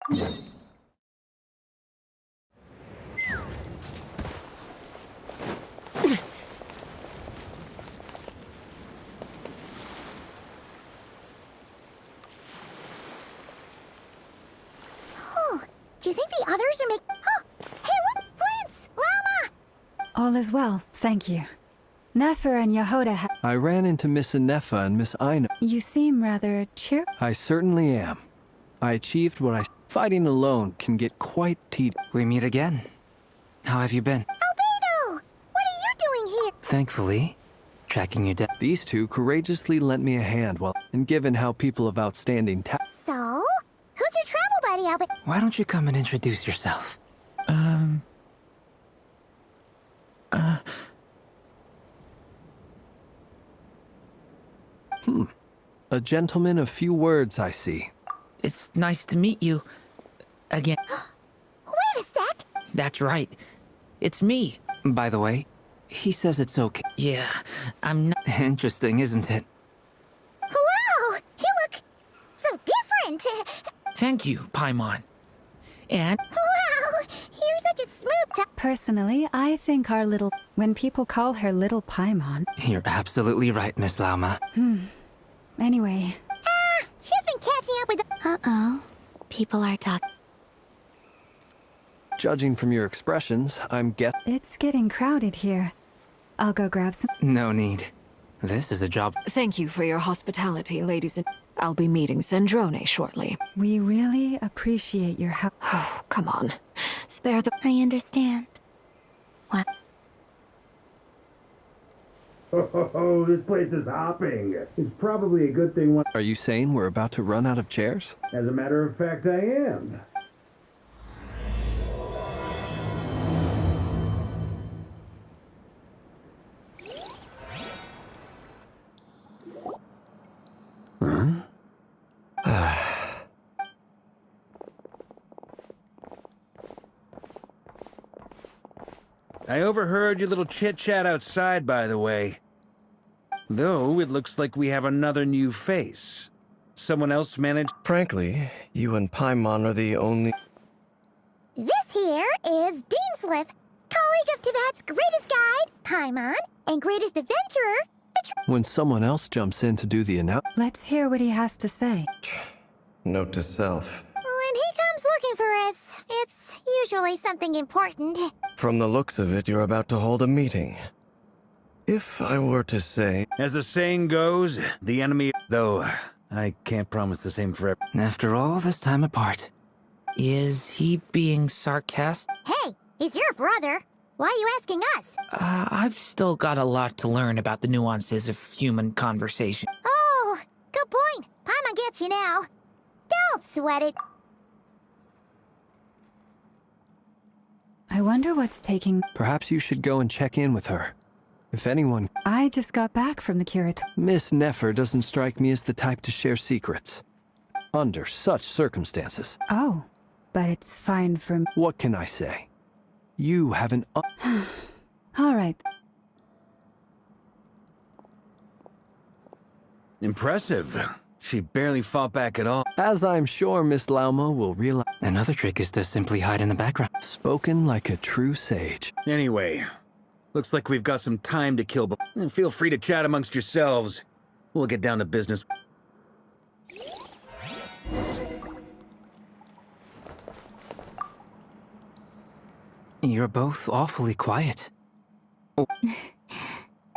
Do you think the others are making... Oh! Hey, look! Prince! Llama! All is well, thank you. Nefer and Yehuda I ran into Miss Anefa and Miss Aina. You seem rather cheerful. I certainly am. I achieved what I... Fighting alone can get quite tedious. We meet again. How have you been? Albedo! What are you doing here? Thankfully, tracking you down. These two courageously lent me a hand while... And given how people of outstanding So? Who's your travel buddy, Albert? Why don't you come and introduce yourself? A gentleman of few words, I see. It's nice to meet you again. Wait a sec! That's right. It's me. By the way, he says it's okay. Yeah, I'm not... Interesting, isn't it? Wow! You look so different! Thank you, Paimon. And... Wow! You're such a smooth Personally, I think our little... When people call her Little Paimon... You're absolutely right, Miss Lauma. Anyway... She's been catching up with the... Uh-oh. People are talking. Judging from your expressions, I'm It's getting crowded here. I'll go grab some... No need. This is a job. Thank you for your hospitality, ladies and... I'll be meeting Sandrone shortly. We really appreciate your help. Oh, come on. Spare the... I understand. What? Oh, this place is hopping. It's probably a good thing when... Are you saying we're about to run out of chairs? As a matter of fact, I am. I overheard your little chit-chat outside, by the way. Though, it looks like we have another new face. Someone else managed... Frankly, you and Paimon are the only... This here is Deanslip, colleague of Tibet's greatest guide, Paimon, and greatest adventurer. When someone else jumps in to do the Let's hear what he has to say. Note to self. When he comes looking for us, it's usually something important. From the looks of it, you're about to hold a meeting. If I were to say... As the saying goes, the enemy... Though, I can't promise the same for everyone. After all this time apart. Is he being sarcastic? Hey, he's your brother. Why are you asking us? I've still got a lot to learn about the nuances of human conversation. Oh, good point. Paimon gets you now. Don't sweat it. I wonder what's taking... Perhaps you should go and check in with her. If anyone... I just got back from the curatorium. Miss Nefer doesn't strike me as the type to share secrets. Under such circumstances. Oh, but it's fine for me. What can I say? You haven't... All right. Impressive. She barely fought back at all. As I'm sure Miss Lauma will realize... Another trick is to simply hide in the background. Spoken like a true sage. Anyway, looks like we've got some time to kill, but feel free to chat amongst yourselves. We'll get down to business. You're both awfully quiet. Oh.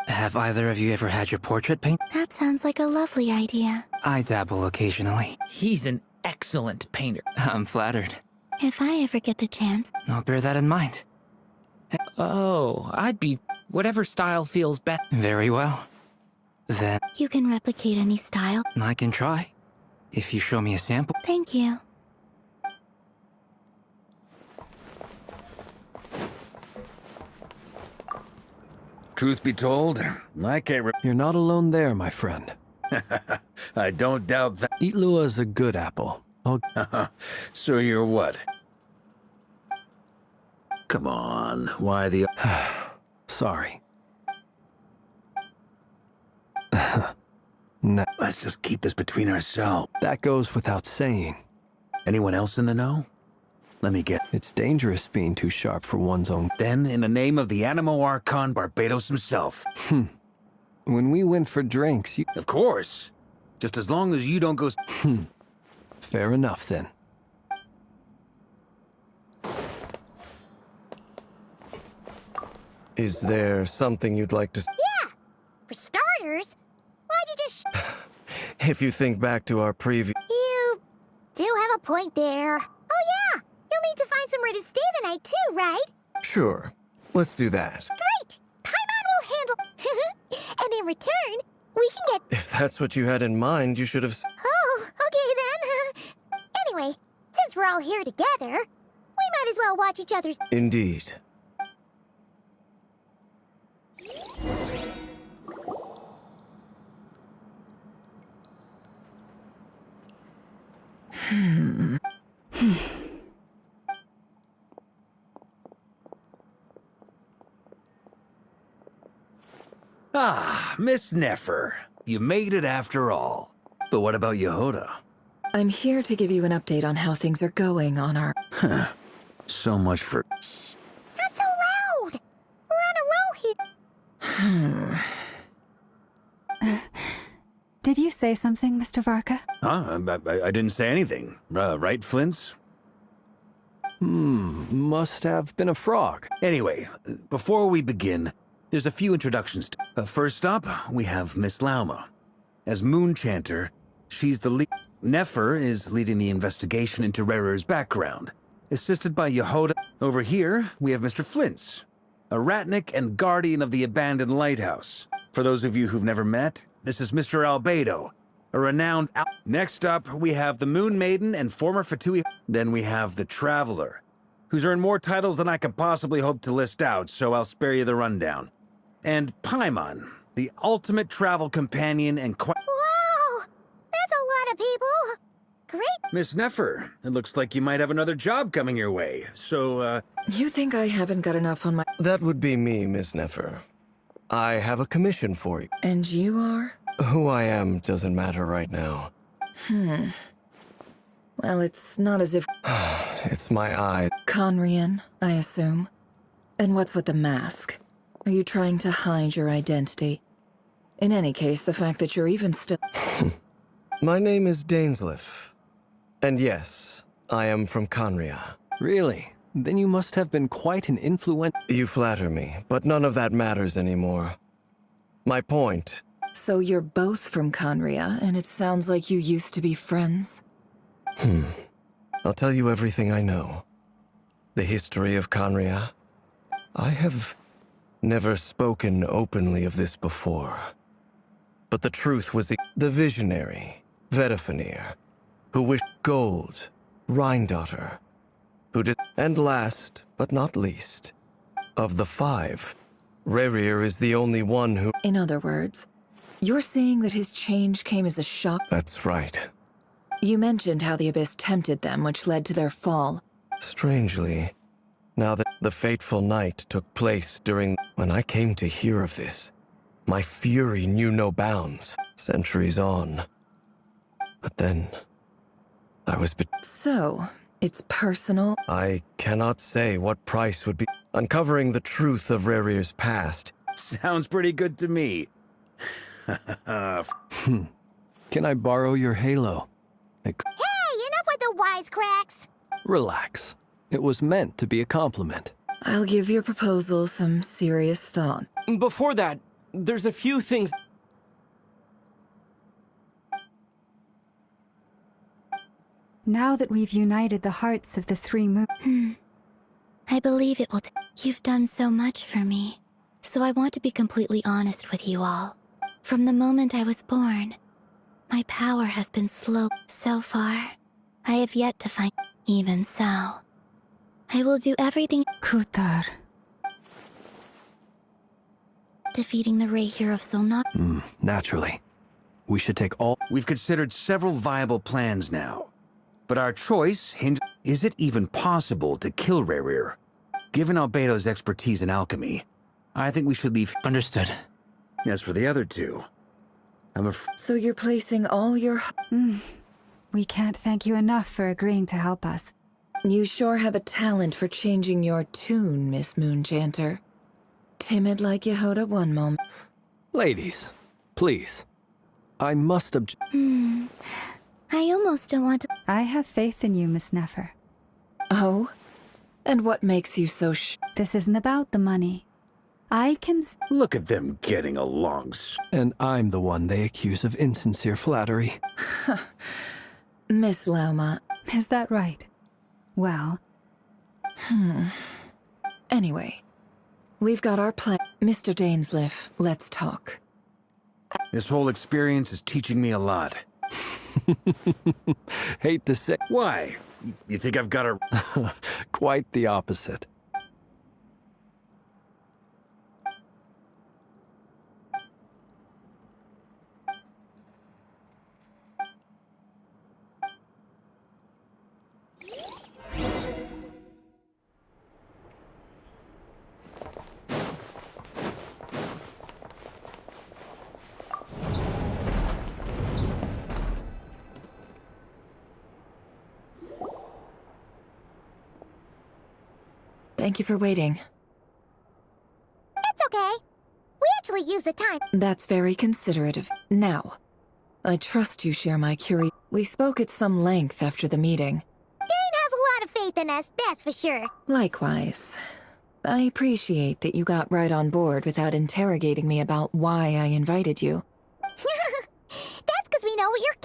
Have either of you ever had your portrait painted? That sounds like a lovely idea. I dabble occasionally. He's an excellent painter. I'm flattered. If I ever get the chance. I'll bear that in mind. Oh, I'd be... whatever style feels best. Very well. Then... You can replicate any style. I can try. If you show me a sample. Thank you. Truth be told, I can't You're not alone there, my friend. I don't doubt that. Itlua is a good apple. So you're what? Come on, why the... Sorry. No. Let's just keep this between ourselves. That goes without saying. Anyone else in the know? Let me get. It's dangerous being too sharp for one's own. Then, in the name of the Animo Archon Barbados himself. When we went for drinks, you... Of course. Just as long as you don't go... Fair enough, then. Is there something you'd like to... Yeah! For starters, why'd you just If you think back to our previous... You do have a point there. Oh yeah! You'll need to find somewhere to stay the night too, right? Sure. Let's do that. Great! Paimon will handle... and in return, we can get... If that's what you had in mind, you should have... Oh, okay then. Anyway, since we're all here together, we might as well watch each other's... Indeed. Ah, Miss Nefer. You made it after all. But what about Yehoda? I'm here to give you an update on how things are going on our... So much for... Shh! Not so loud! We're on a roll here. Did you say something, Mr. Varka? Huh? I didn't say anything. Right, Flint's? Must have been a frog. Anyway, before we begin, there's a few introductions. First up, we have Miss Lauma. As Moon Chanter, she's the lead... Nefer is leading the investigation into Rerer's background, assisted by Yehoda. Over here, we have Mr. Flint's, a Ratnik and guardian of the abandoned lighthouse. For those of you who've never met, this is Mr. Albedo, a renowned... Next up, we have the Moon Maiden and former Fatui... Then we have the Traveler, who's earned more titles than I could possibly hope to list out, so I'll spare you the rundown. And Paimon, the ultimate travel companion and... Wow! That's a lot of people! Great! Miss Nefer, it looks like you might have another job coming your way, so, You think I haven't got enough on my... That would be me, Miss Nefer. I have a commission for you. And you are? Who I am doesn't matter right now. Well, it's not as if... It's my eye. Conrian, I assume. And what's with the mask? Are you trying to hide your identity? In any case, the fact that you're even still... My name is Dainsleif. And yes, I am from Conria. Really? Then you must have been quite an influential... You flatter me, but none of that matters anymore. My point... So you're both from Conria, and it sounds like you used to be friends? I'll tell you everything I know. The history of Conria. I have never spoken openly of this before. But the truth was the visionary, Vedafinir, who wished gold, Rhindaughter, who did... And last, but not least, of the five, Rerir is the only one who... In other words, you're saying that his change came as a shock? That's right. You mentioned how the Abyss tempted them, which led to their fall. Strangely, now that the fateful night took place during... When I came to hear of this, my fury knew no bounds, centuries on. But then, I was... So, it's personal? I cannot say what price would be... Uncovering the truth of Rerir's past. Sounds pretty good to me. Can I borrow your halo? Hey, enough with the wisecracks! Relax. It was meant to be a compliment. I'll give your proposal some serious thought. Before that, there's a few things... Now that we've united the hearts of the three moons... I believe it will You've done so much for me, so I want to be completely honest with you all. From the moment I was born, my power has been slow so far. I have yet to find... Even so, I will do everything... Kutar. Defeating the Reir of Zolnot... Naturally. We should take all... We've considered several viable plans now. But our choice hinges... Is it even possible to kill Rerir? Given Albedo's expertise in alchemy, I think we should leave... Understood. As for the other two, I'm So you're placing all your... We can't thank you enough for agreeing to help us. You sure have a talent for changing your tune, Miss Moonchanter. Timid like Yehoda one moment. Ladies, please. I must object. I almost don't want to. I have faith in you, Miss Nefer. Oh? And what makes you so This isn't about the money. I can Look at them getting along. And I'm the one they accuse of insincere flattery. Miss Lauma. Is that right? Well... Anyway, we've got our plan. Mr. Dainsliff, let's talk. This whole experience is teaching me a lot. Hate to say... Why? You think I've got a... Quite the opposite. Thank you for waiting. It's okay. We actually use the time. That's very considerate of... Now, I trust you share my curiosity. We spoke at some length after the meeting. Dane has a lot of faith in us, that's for sure. Likewise. I appreciate that you got right on board without interrogating me about why I invited you. That's because we know what you're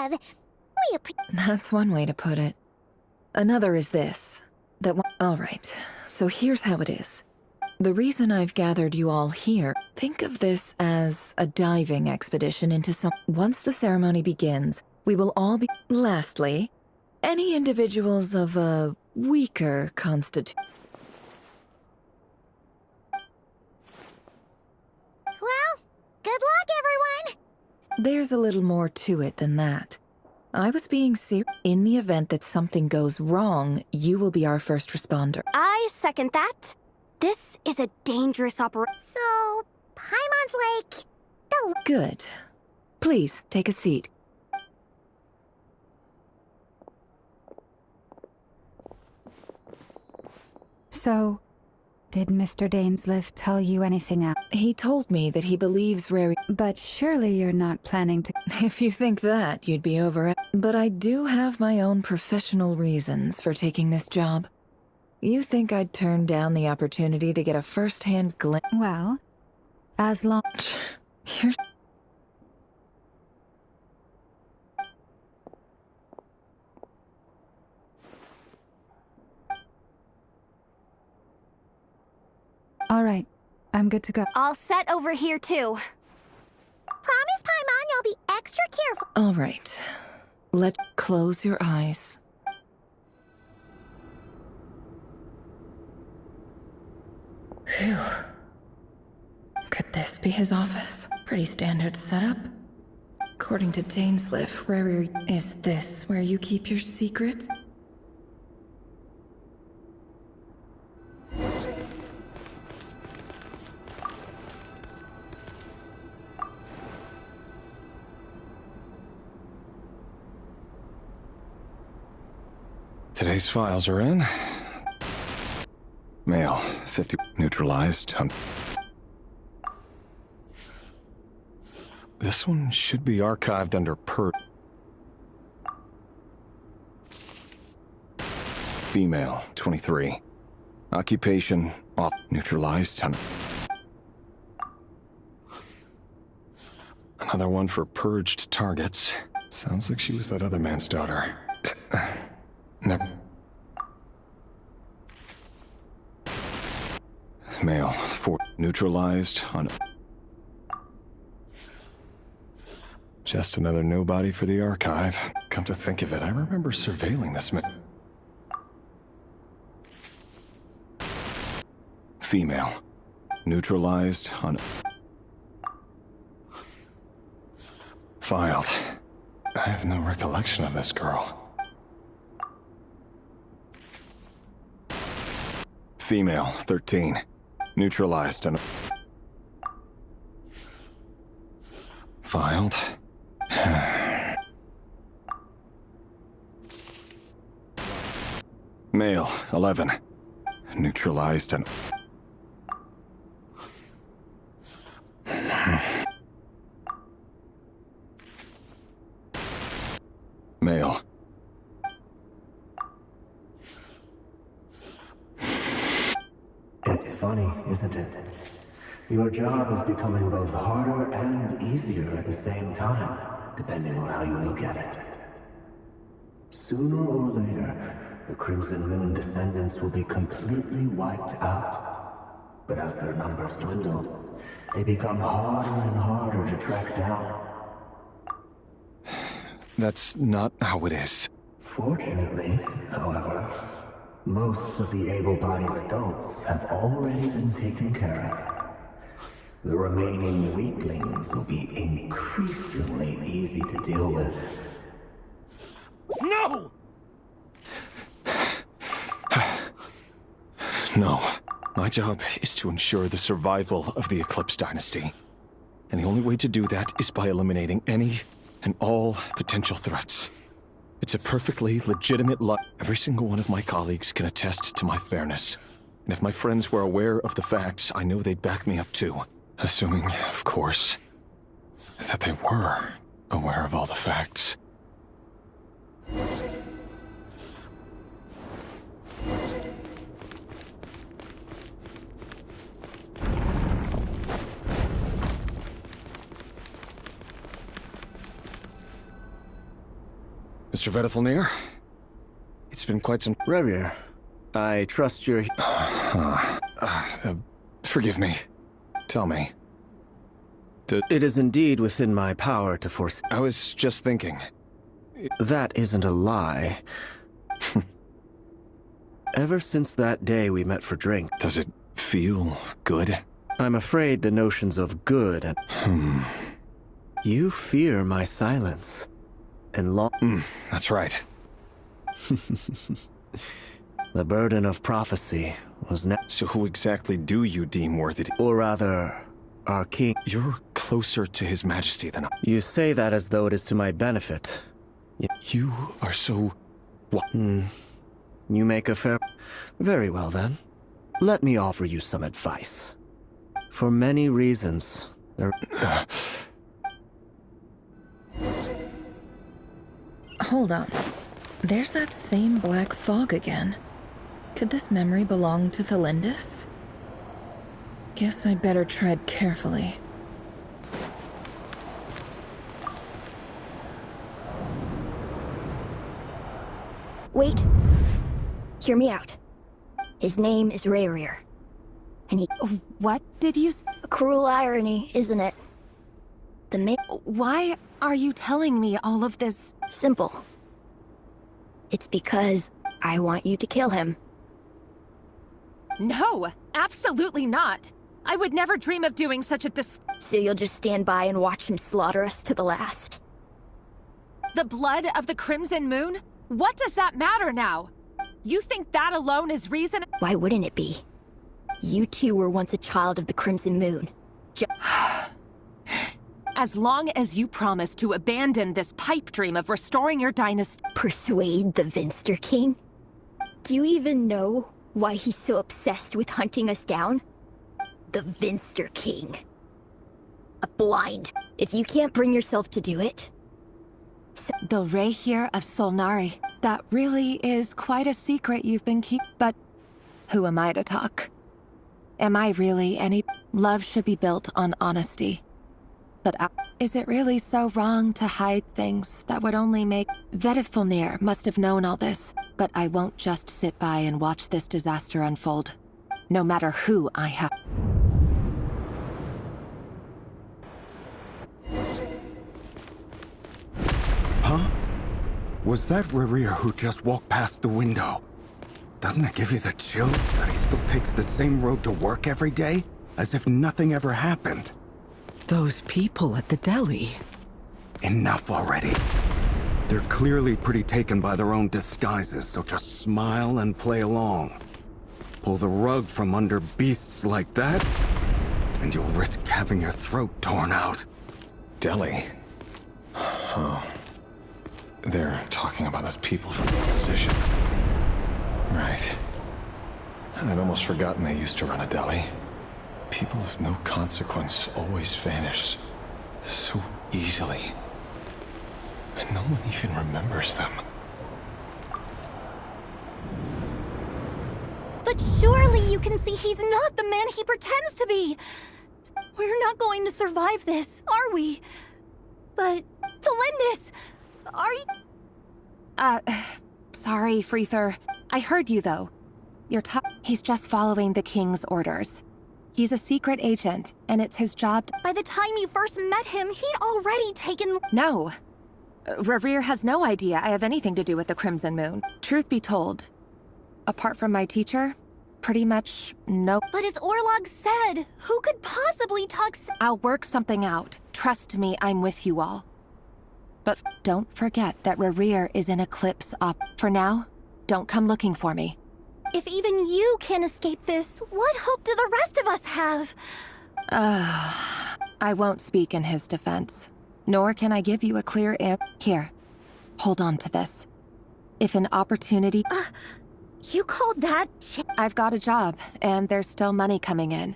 capable of. That's one way to put it. Another is this. All right, so here's how it is. The reason I've gathered you all here, think of this as a diving expedition into some... Once the ceremony begins, we will all be... Lastly, any individuals of a weaker constitution... Well, good luck, everyone! There's a little more to it than that. I was being serious. In the event that something goes wrong, you will be our first responder. I second that. This is a dangerous operation. So, Paimon's like... Good. Please, take a seat. So, did Mr. Dainsliff tell you anything else? He told me that he believes Rary... But surely you're not planning to... If you think that, you'd be over it. But I do have my own professional reasons for taking this job. You think I'd turn down the opportunity to get a first-hand glimpse? Well, as long... You're... All right, I'm good to go. All set over here, too. Promise, Paimon, you'll be extra careful. All right. Let's close your eyes. Phew. Could this be his office? Pretty standard setup. According to Dainsliff, is this where you keep your secrets? Today's files are in. Mail, 50 neutralized. This one should be archived under Female, 23. Occupation, off, neutralized. Another one for purged targets. Sounds like she was that other man's daughter. Male, 4. Neutralized on... Just another nobody for the archive. Come to think of it, I remember surveilling this man. Female. Neutralized on... Filed. I have no recollection of this girl. Female, 13. Neutralized and... Filed. Male, 11. Neutralized and... Male. It's funny, isn't it? Your job is becoming both harder and easier at the same time, depending on how you look at it. Sooner or later, the Crimson Moon descendants will be completely wiped out. But as their numbers dwindle, they become harder and harder to track down. That's not how it is. Fortunately, however, most of the able-bodied adults have already been taken care of. The remaining weaklings will be increasingly easy to deal with. No! No. My job is to ensure the survival of the Eclipse Dynasty. And the only way to do that is by eliminating any and all potential threats. It's a perfectly legitimate Every single one of my colleagues can attest to my fairness. And if my friends were aware of the facts, I know they'd back me up too. Assuming, of course, that they were aware of all the facts. Mr. Vedifalnir? It's been quite some... Revier, I trust you're... Forgive me. Tell me. It is indeed within my power to force... I was just thinking. That isn't a lie. Ever since that day we met for drink... Does it feel good? I'm afraid the notions of good and... You fear my silence. And that's right. The burden of prophecy was So who exactly do you deem worthy to... Or rather, our king... You're closer to his majesty than I... You say that as though it is to my benefit. You are so... You make a fair... Very well then. Let me offer you some advice. For many reasons, there... Hold on. There's that same black fog again. Could this memory belong to Thelindis? Guess I'd better tread carefully. Wait. Hear me out. His name is Rayrir. And he... What did you say? A cruel irony, isn't it? Why are you telling me all of this? Simple. It's because I want you to kill him. No, absolutely not. I would never dream of doing such a So you'll just stand by and watch him slaughter us to the last? The blood of the Crimson Moon? What does that matter now? You think that alone is reason? Why wouldn't it be? You two were once a child of the Crimson Moon. As long as you promise to abandon this pipe dream of restoring your dynasty... Persuade the Vinster King? Do you even know why he's so obsessed with hunting us down? The Vinster King. A blind. If you can't bring yourself to do it... The Rayrir of Solnari. That really is quite a secret you've been But who am I to talk? Am I really any... Love should be built on honesty. But is it really so wrong to hide things that would only make... Vedifalnir must have known all this, but I won't just sit by and watch this disaster unfold. No matter who I have... Huh? Was that Rayrir who just walked past the window? Doesn't it give you the chills that he still takes the same road to work every day? As if nothing ever happened. Those people at the deli. Enough already. They're clearly pretty taken by their own disguises, so just smile and play along. Pull the rug from under beasts like that, and you'll risk having your throat torn out. Deli? Oh. They're talking about those people from the opposition. Right. I'd almost forgotten they used to run a deli. People of no consequence always vanish so easily. And no one even remembers them. But surely you can see he's not the man he pretends to be! We're not going to survive this, are we? But... Felindis! Are you... Sorry, Freether. I heard you, though. He's just following the King's orders. He's a secret agent, and it's his job to— By the time you first met him, he'd already taken— No. Rerir has no idea I have anything to do with the Crimson Moon. Truth be told, apart from my teacher, pretty much no— But as Orlog said, who could possibly talk— I'll work something out. Trust me, I'm with you all. But don't forget that Rerir is in Eclipse Op. For now, don't come looking for me. If even you can't escape this, what hope do the rest of us have? I won't speak in his defense. Nor can I give you a clear answer. Here, hold on to this. If an opportunity— You called that— I've got a job, and there's still money coming in.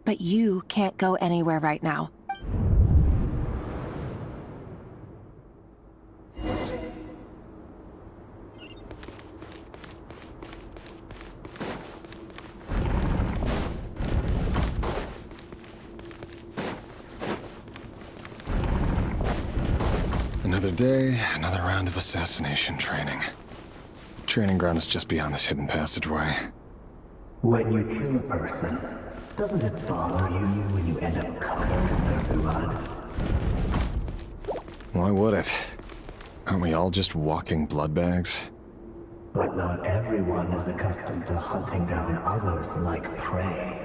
But you can't go anywhere right now. Another day, another round of assassination training. Training ground is just beyond this hidden passageway. When you kill a person, doesn't it bother you when you end up covered in their blood? Why would it? Aren't we all just walking blood bags? But not everyone is accustomed to hunting down others like prey.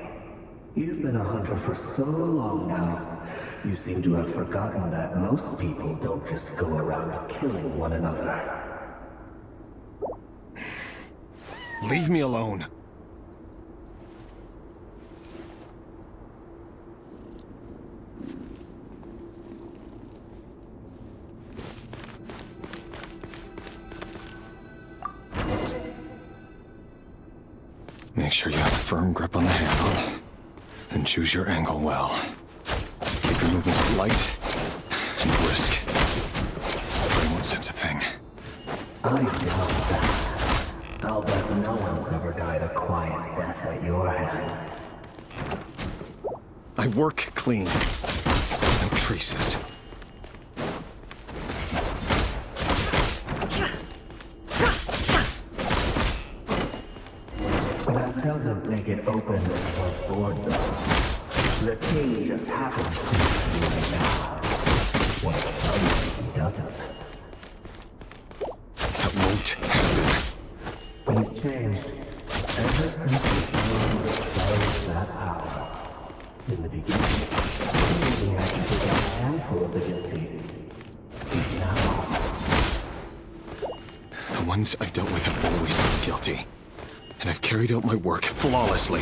You've been a hunter for so long now, you seem to have forgotten that most people don't just go around killing one another. Leave me alone. Make sure you have a firm grip on the handle. Then choose your angle well. Keep your movements light and brisk. They won't sense a thing. I doubt that. I'll bet no one's ever died a quiet death at your hands. I work clean. No traces. That doesn't make it open or board though. The king just happens to be right now. Well, he doesn't. That won't happen. He's changed. Ever since he showed that power. In the beginning, he only had to take a handful of the guilty. Now... The ones I've dealt with have always been guilty. And I've carried out my work flawlessly.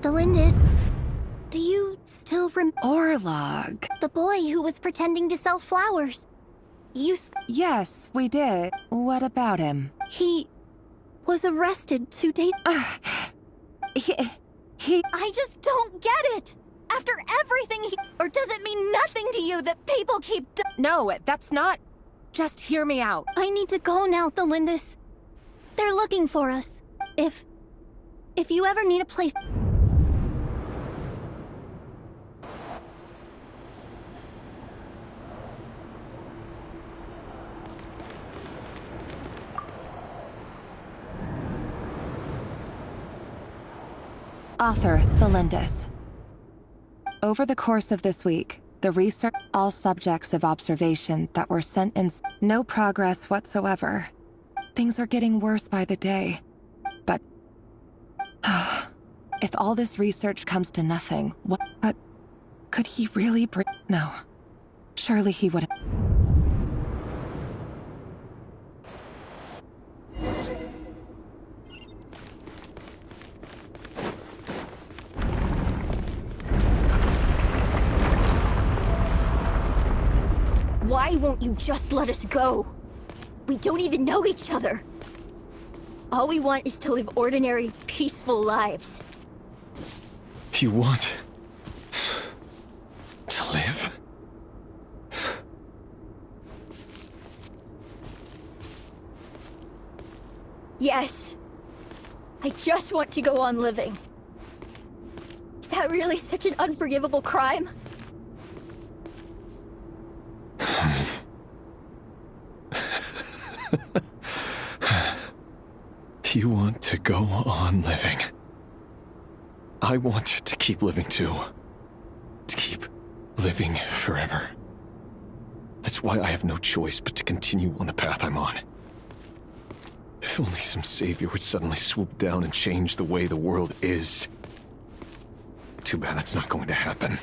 Felindis, do you still Orlog. The boy who was pretending to sell flowers. Yes, we did. What about him? He was arrested 2 days... I just don't get it! After everything he... Or does it mean nothing to you that people keep... No, that's not... Just hear me out. I need to go now, Felindis. They're looking for us. If you ever need a place... Author Thelindis. Over the course of this week, the research all subjects of observation that were sent in no progress whatsoever. Things are getting worse by the day. But if all this research comes to nothing, what? But could he really no. Surely he wouldn't. Why won't you just let us go? We don't even know each other. All we want is to live ordinary, peaceful lives. You want to live? Yes. I just want to go on living. Is that really such an unforgivable crime? You want to go on living. I want to keep living too. To keep living forever. That's why I have no choice but to continue on the path I'm on. If only some savior would suddenly swoop down and change the way the world is. Too bad that's not going to happen.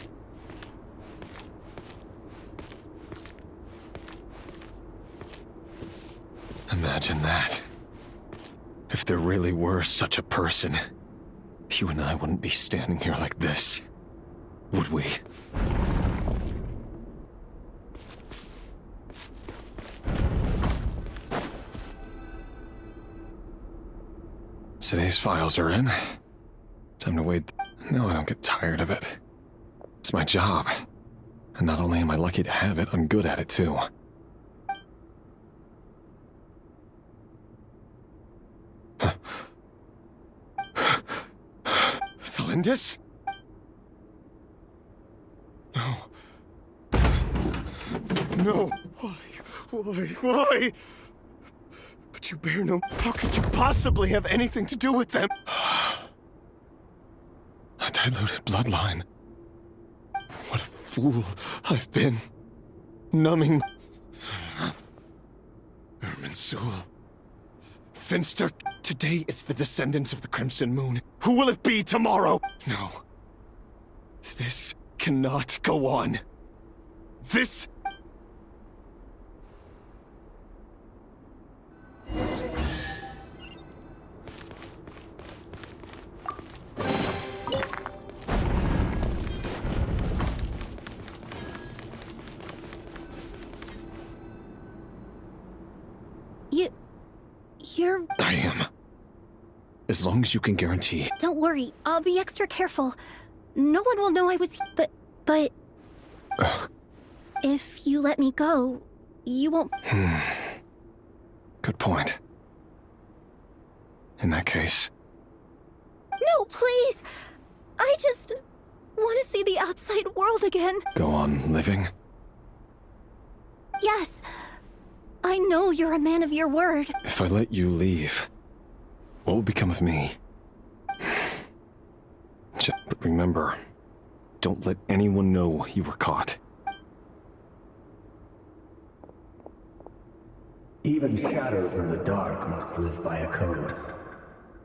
Imagine that. If there really were such a person, you and I wouldn't be standing here like this, would we? Today's files are in. Time to wait. No, I don't get tired of it. It's my job. And not only am I lucky to have it, I'm good at it too. Thelindis? No. No. Why? But you bear no... How could you possibly have anything to do with them? A diluted bloodline. What a fool I've been. Numbing... Irminsul. Finster. Today it's the descendants of the Crimson Moon. Who will it be tomorrow? No. This cannot go on. This... You're... I am. As long as you can guarantee... Don't worry, I'll be extra careful. No one will know I was here, but... If you let me go, you won't... Good point. In that case... No, please! I just want to see the outside world again. Go on living? Yes. I know you're a man of your word. If I let you leave, what will become of me? But remember, don't let anyone know you were caught. Even shadows in the dark must live by a code.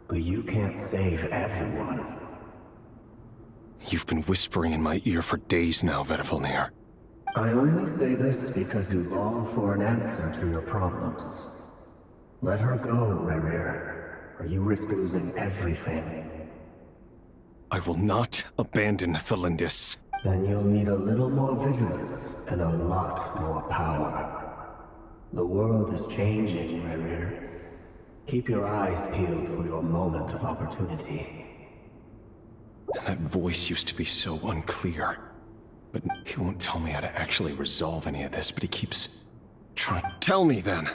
But you can't save everyone. You've been whispering in my ear for days now, Vedifilnir. I only say this because you long for an answer to your problems. Let her go, Rerir, or you risk losing everything. I will not abandon Thelindis. Then you'll need a little more vigilance and a lot more power. The world is changing, Rerir. Keep your eyes peeled for your moment of opportunity. And that voice used to be so unclear. But he won't tell me how to actually resolve any of this, but he keeps trying. Tell me then!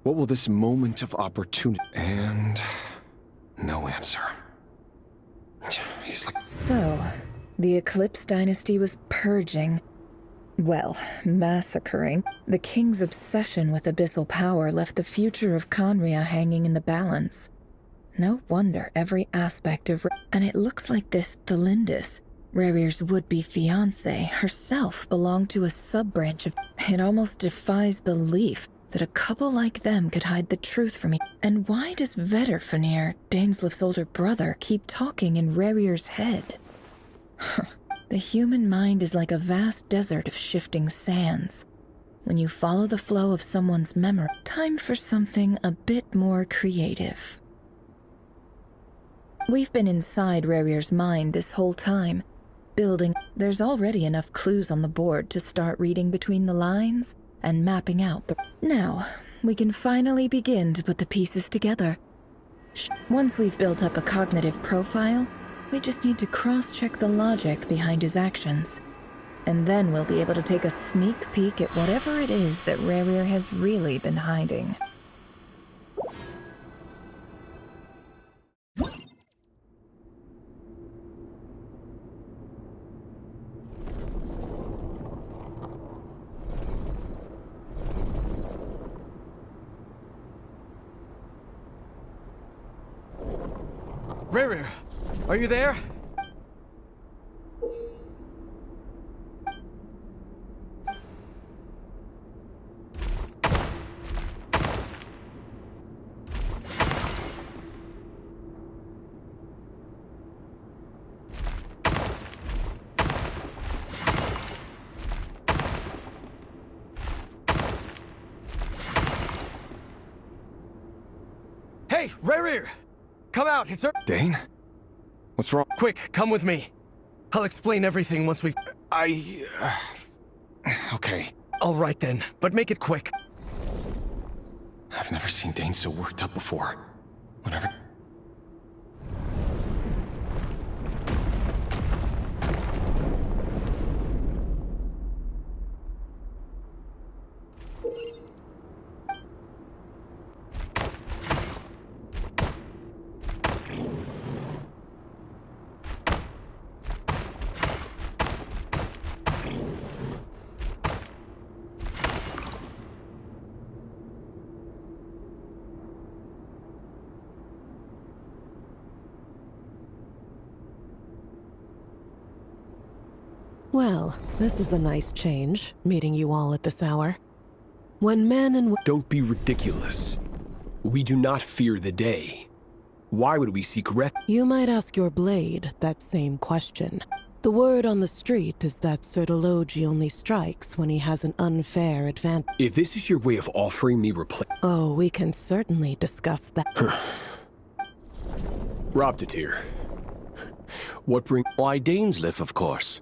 What will this moment of opportunity... And... no answer. He's like... So, the Eclipse dynasty was purging. Well, massacring. The king's obsession with abyssal power left the future of Khaenri'ah hanging in the balance. No wonder every aspect of... And it looks like this Thelindis, Rerir's would-be fiancée, herself belonged to a sub-branch of... It almost defies belief that a couple like them could hide the truth from me. And why does Vedderfanir, Daneslif's older brother, keep talking in Rerir's head? The human mind is like a vast desert of shifting sands. When you follow the flow of someone's memory, time for something a bit more creative. We've been inside Rerir's mind this whole time, building. There's already enough clues on the board to start reading between the lines and mapping out the... Now, we can finally begin to put the pieces together. Once we've built up a cognitive profile, we just need to cross-check the logic behind his actions. And then we'll be able to take a sneak peek at whatever it is that Rerir has really been hiding. Rerir, are you there? Hey, Rerir! Come out, it's Dane? What's wrong? Quick, come with me. I'll explain everything once we've... Okay. All right then, but make it quick. I've never seen Dane so worked up before. Whenever... Well, this is a nice change, meeting you all at this hour. When men and... Don't be ridiculous. We do not fear the day. Why would we seek refuge? You might ask your blade that same question. The word on the street is that Sertologi only strikes when he has an unfair advantage. If this is your way of offering me Oh, we can certainly discuss that. Robdatir. What bring... Why, Daneslif, of course.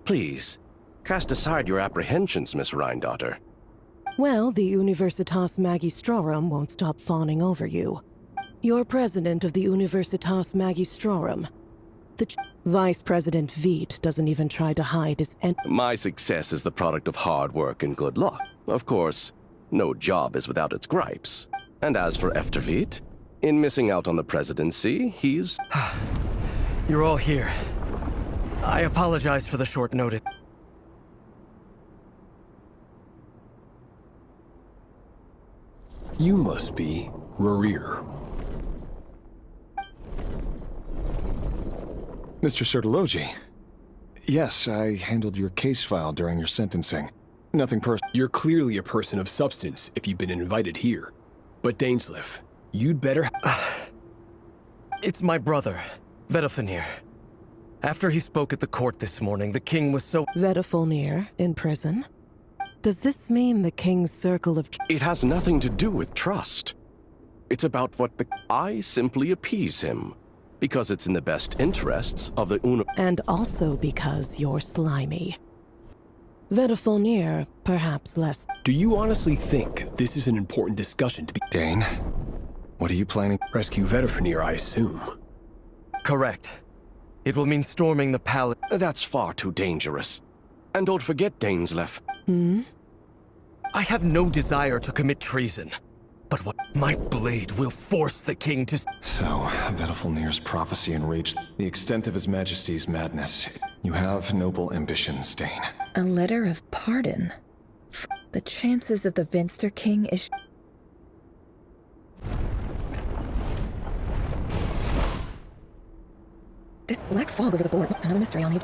Please, cast aside your apprehensions, Miss Rhindaughter. Well, the Universitas Magistrorum won't stop fawning over you. You're president of the Universitas Magistrorum. The Vice President Veit doesn't even try to hide his My success is the product of hard work and good luck. Of course, no job is without its gripes. And as for Veit, in missing out on the presidency, he's... You're all here. I apologize for the short notice. You must be Rerir. Mr. Sertologi. Yes, I handled your case file during your sentencing. Nothing personal. You're clearly a person of substance if you've been invited here. But Daneslif, you'd better... It's my brother, Vedderfanir. After he spoke at the court this morning, the king was so... Vedderfanir in prison? Does this mean the king's circle of... It has nothing to do with trust. It's about what the... I simply appease him. Because it's in the best interests of the And also because you're slimy. Vedderfanir, perhaps less... Do you honestly think this is an important discussion to be... Dane, what are you planning? Rescue Vedderfanir, I assume. Correct. It will mean storming the palace. That's far too dangerous. And don't forget, Daneslif. I have no desire to commit treason. But what my blade will force the king to... So, Vedderfanir's prophecy enraged the extent of His Majesty's madness. You have noble ambitions, Dane. A letter of pardon? The chances of the Vinster King is... This black fog over the board. Another mystery I'll need.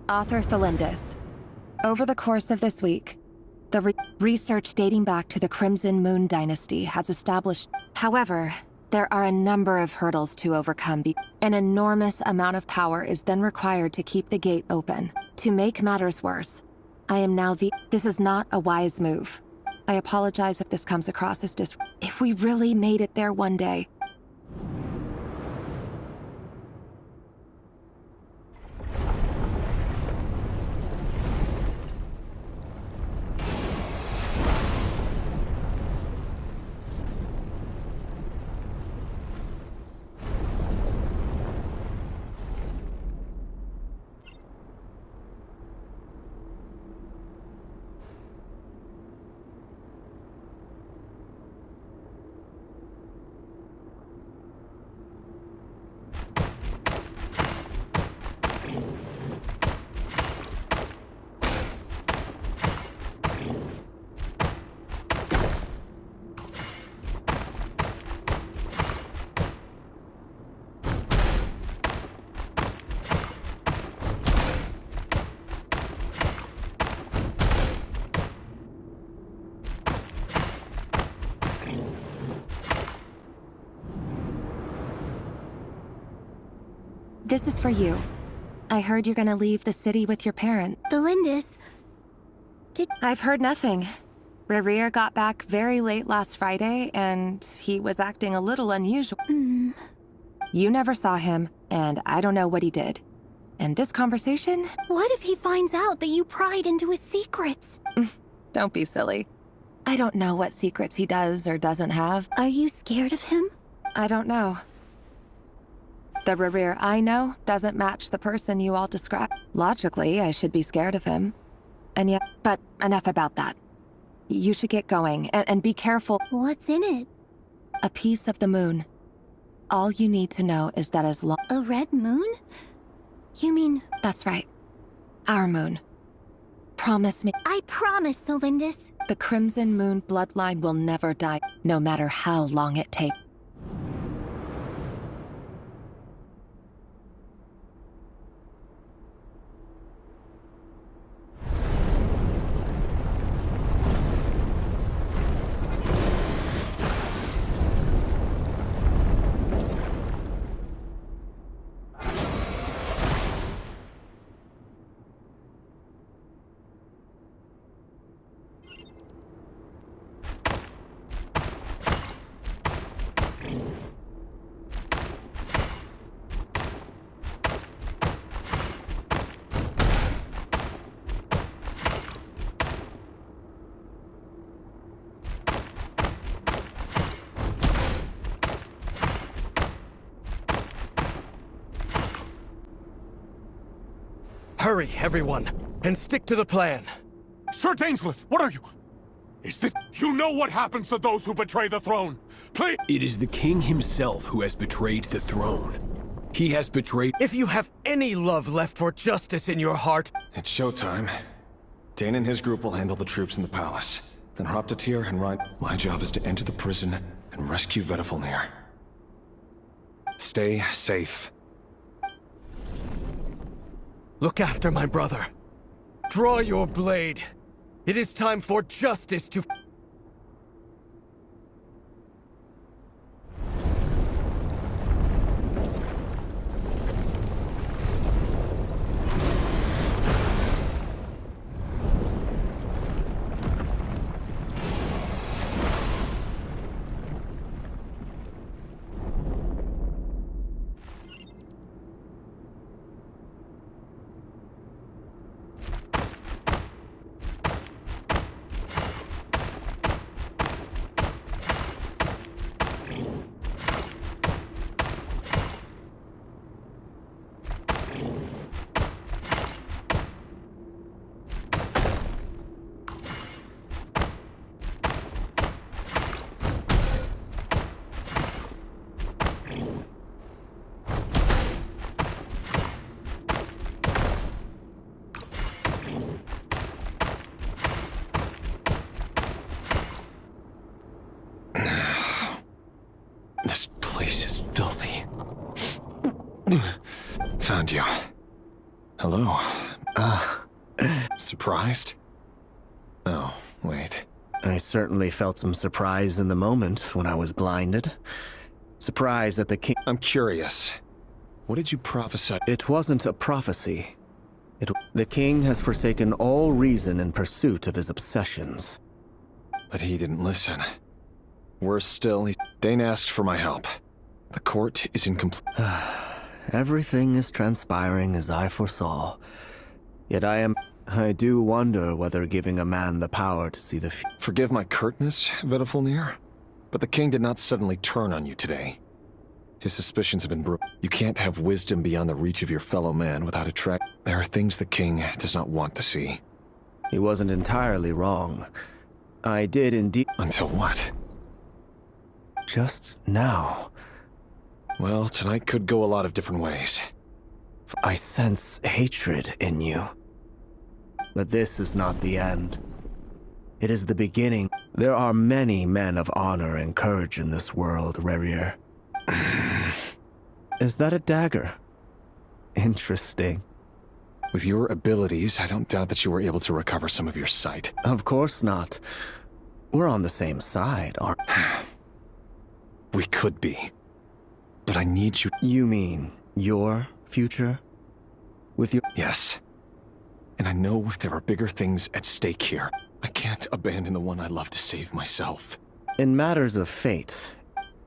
Author Thelindis. Over the course of this week, the research dating back to the Crimson Moon Dynasty has established. However, there are a number of hurdles to overcome. An enormous amount of power is then required to keep the gate open. To make matters worse, I am now the. This is not a wise move. I apologize if this comes across as If we really made it there one day. This is for you. I heard you're gonna leave the city with your parent. Thelindis. I've heard nothing. Rerir got back very late last Friday, and he was acting a little unusual. You never saw him, and I don't know what he did. And this conversation? What if he finds out that you pried into his secrets? Don't be silly. I don't know what secrets he does or doesn't have. Are you scared of him? I don't know. The Rerir I know doesn't match the person you all describe. Logically, I should be scared of him. And yet, but enough about that. You should get going, and be careful. What's in it? A piece of the moon. All you need to know is that as long— A red moon? You mean— That's right. Our moon. Promise me. I promise, Thelindis. The Crimson Moon bloodline will never die, no matter how long it takes. Hurry, everyone, and stick to the plan. Sir Dainsleif, what are you? Is this— You know what happens to those who betray the throne. Please— It is the king himself who has betrayed the throne. He has betrayed— If you have any love left for justice in your heart— It's showtime. Dane and his group will handle the troops in the palace. Then Hraptatir and Ryan— My job is to enter the prison and rescue Vedafilnir. Stay safe. Look after my brother. Draw your blade. It is time for justice to— Found you. Hello. Surprised? Oh, wait. I certainly felt some surprise in the moment when I was blinded. Surprise that the king... I'm curious. What did you prophesy? It wasn't a prophecy. The king has forsaken all reason in pursuit of his obsessions. But he didn't listen. Worse still, Dane asked for my help. The court is incomplete. Everything is transpiring as I foresaw. Yet I do wonder whether giving a man the power to see the future... Forgive my curtness, Vedafulnir, but the king did not suddenly turn on you today. His suspicions have been broken. You can't have wisdom beyond the reach of your fellow man without a track. There are things the king does not want to see. He wasn't entirely wrong. I did indeed... Until what? Just now. Well, tonight could go a lot of different ways. I sense hatred in you. But this is not the end. It is the beginning. There are many men of honor and courage in this world, Rerir. Is that a dagger? Interesting. With your abilities, I don't doubt that you were able to recover some of your sight. Of course not. We're on the same side, aren't we? We could be. But I need you... You mean your future? With your... Yes. And I know there are bigger things at stake here. I can't abandon the one I love to save myself. In matters of fate,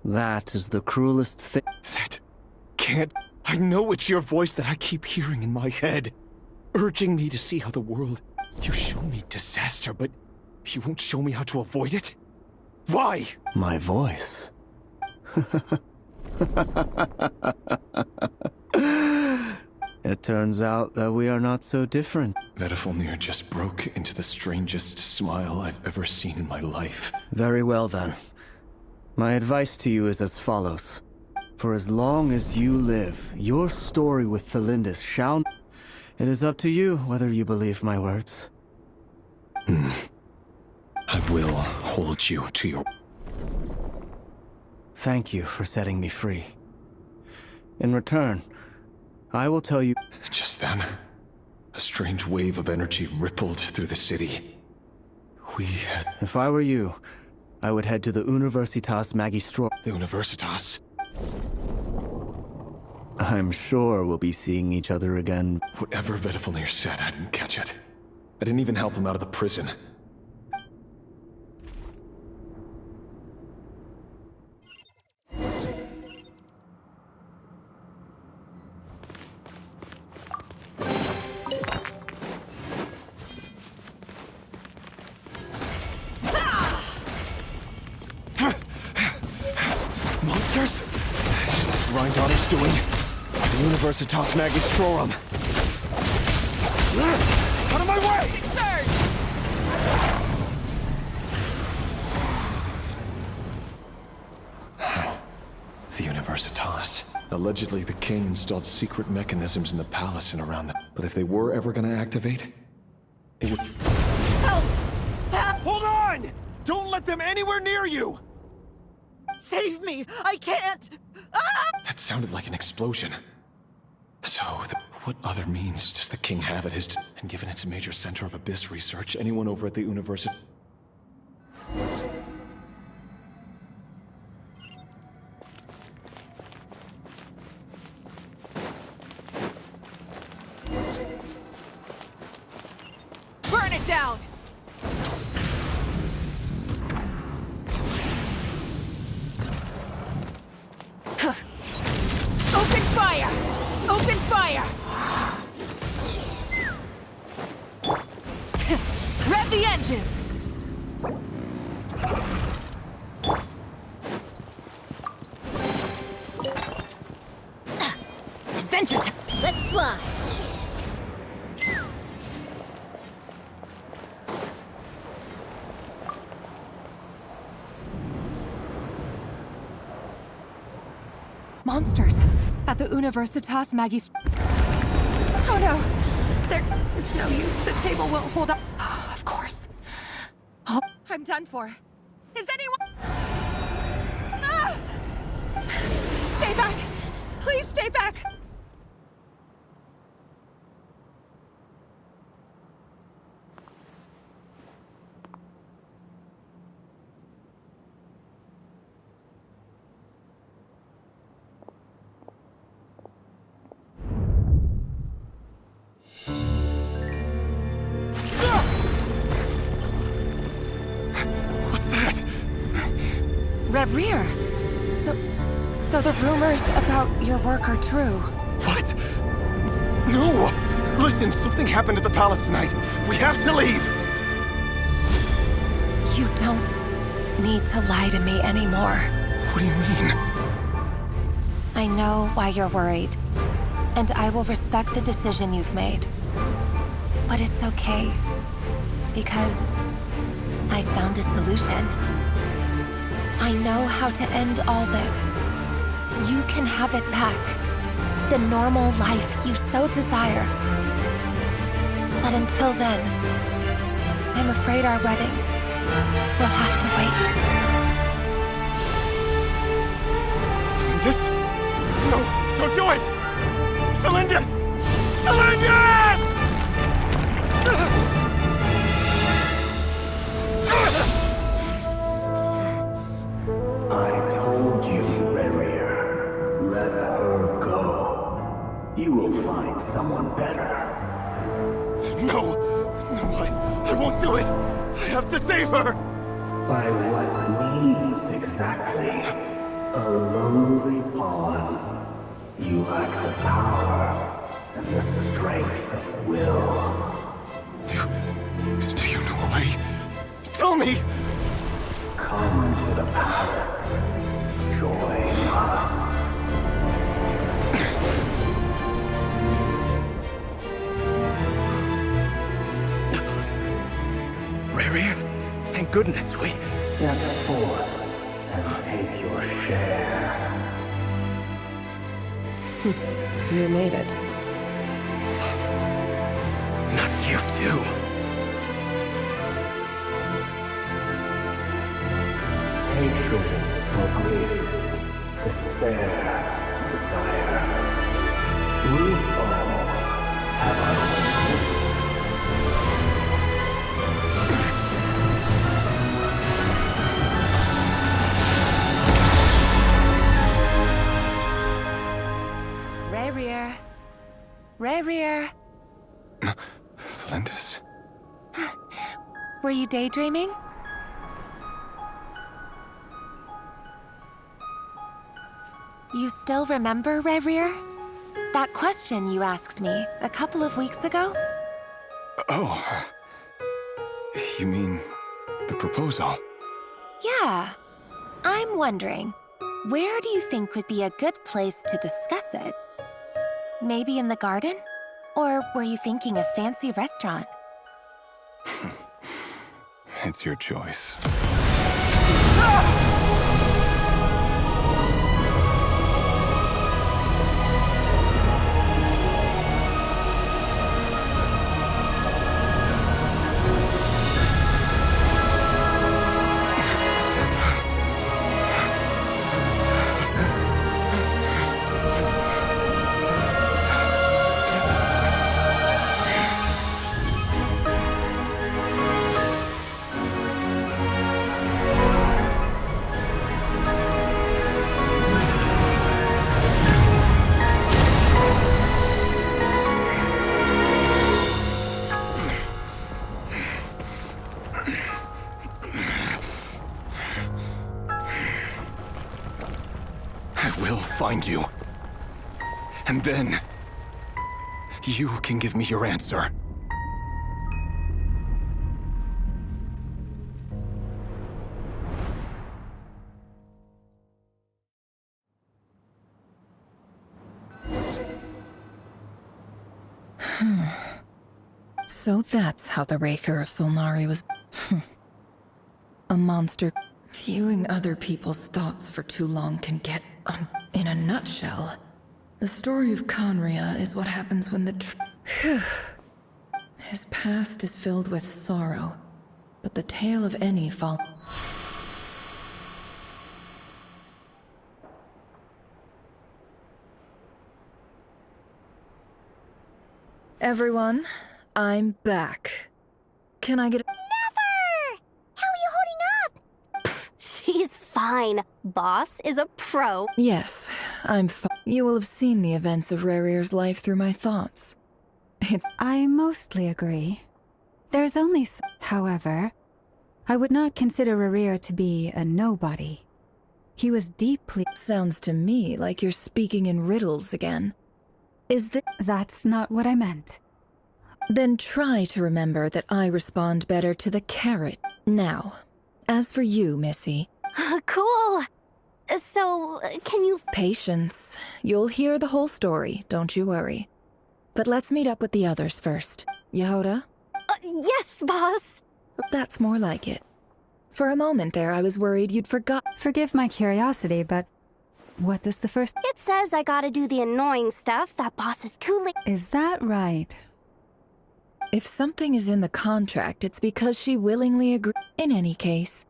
that is the cruelest thing... That can't... I know it's your voice that I keep hearing in my head, urging me to see how the world... You show me disaster, but you won't show me how to avoid it? Why? My voice. It turns out that we are not so different. Vedafulnir just broke into the strangest smile I've ever seen in my life. Very well then. My advice to you is as follows. For as long as you live, your story with Thelindis shall... It is up to you whether you believe my words. I will hold you to your... Thank you for setting me free. In return, I will tell you... Just then, a strange wave of energy rippled through the city. We had... If I were you, I would head to the Universitas Magistrorum. The Universitas? I'm sure we'll be seeing each other again. Whatever Vedafulnir said, I didn't catch it. I didn't even help him out of the prison. Monsters? Is this Rhindaughter's doing? The Universitas Magistrorum. Out of my way! The Universitas. Allegedly, the king installed secret mechanisms in the palace and around the... But if they were ever gonna activate, it would... Help! Help! Hold on! Don't let them anywhere near you! Save me! I can't! Ah! That sounded like an explosion. So, what other means does the king have at his... And given it's a major center of abyss research, anyone over at the university... Burn it down! Open fire! Open fire! Rev the engines! Adventure time! Let's fly! Monsters at the Universitas Magistrorum. Oh no! It's no use. The table won't hold up. Of course. I'm done for. Is anyone... Ah! Stay back! Please stay back! Reverie! So the rumors about your work are true. What? No! Listen, something happened at the palace tonight. We have to leave! You don't need to lie to me anymore. What do you mean? I know why you're worried, and I will respect the decision you've made. But it's okay, because I found a solution. I know how to end all this. You can have it back. The normal life you so desire. But until then, I'm afraid our wedding will have to wait. Celindus? No, don't do it! Celindus! Celindus! I told you, Reverie. Let her go. You will find someone better. No! No, I won't do it! I have to save her! By what means exactly? A lowly pawn. You lack the power and the strength of will. Do you know a way? Tell me! Come to the palace. Join us. Reverie, thank goodness we... Step forth and take your share. You made it. Not you too. Hatred or grief, despair, desire. We all have our Reverie. Reverie. Celindus? Were you daydreaming? You still remember, Reverie? That question you asked me a couple of weeks ago? Oh. You mean the proposal? Yeah. I'm wondering, where do you think would be a good place to discuss it? Maybe in the garden? Or were you thinking a fancy restaurant? It's your choice. Find you. And then, you can give me your answer. So that's how the Raker of Solnari was... A monster. Viewing other people's thoughts for too long can get... In a nutshell, the story of Conria is what happens when the His past is filled with sorrow, but the tale of any fall... Everyone, I'm back. Can I get a... Never! How are you holding up? She's fine. Boss is a pro. Yes, I'm fine. You will have seen the events of Rarier's life through my thoughts. I mostly agree. There's only However, I would not consider Rarier to be a nobody. He was deeply... Sounds to me like you're speaking in riddles again. That's not what I meant. Then try to remember that I respond better to the carrot. Now, as for you, Missy... Cool! So, can you... Patience. You'll hear the whole story, don't you worry. But let's meet up with the others first. Yehoda? Yes, boss! That's more like it. For a moment there, I was worried you'd forgot. Forgive my curiosity, but what does the first... It says I gotta do the annoying stuff that boss is too late. Is that right? If something is in the contract, it's because she willingly agreed. In any case,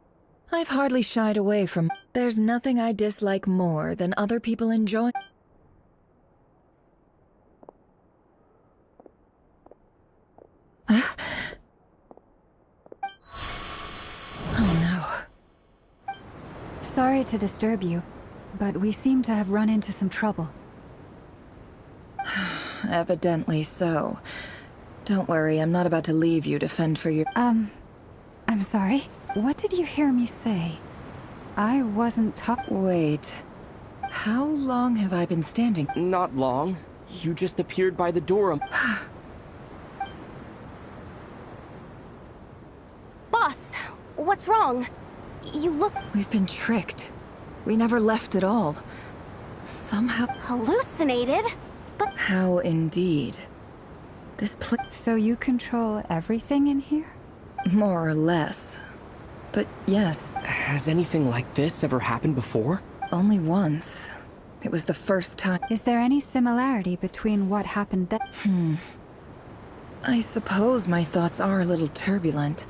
I've hardly shied away from... There's nothing I dislike more than other people enjoying... Oh no. Sorry to disturb you, but we seem to have run into some trouble. Evidently so. Don't worry, I'm not about to leave you to fend for your... I'm sorry. What did you hear me say? I wasn't Wait. How long have I been standing? Not long. You just appeared by the door. Boss, what's wrong? You look... We've been tricked. We never left at all. Somehow... Hallucinated? But... How indeed. This place... So you control everything in here? More or less. But yes. Has anything like this ever happened before? Only once. It was the first time. Is there any similarity between what happened then? I suppose my thoughts are a little turbulent,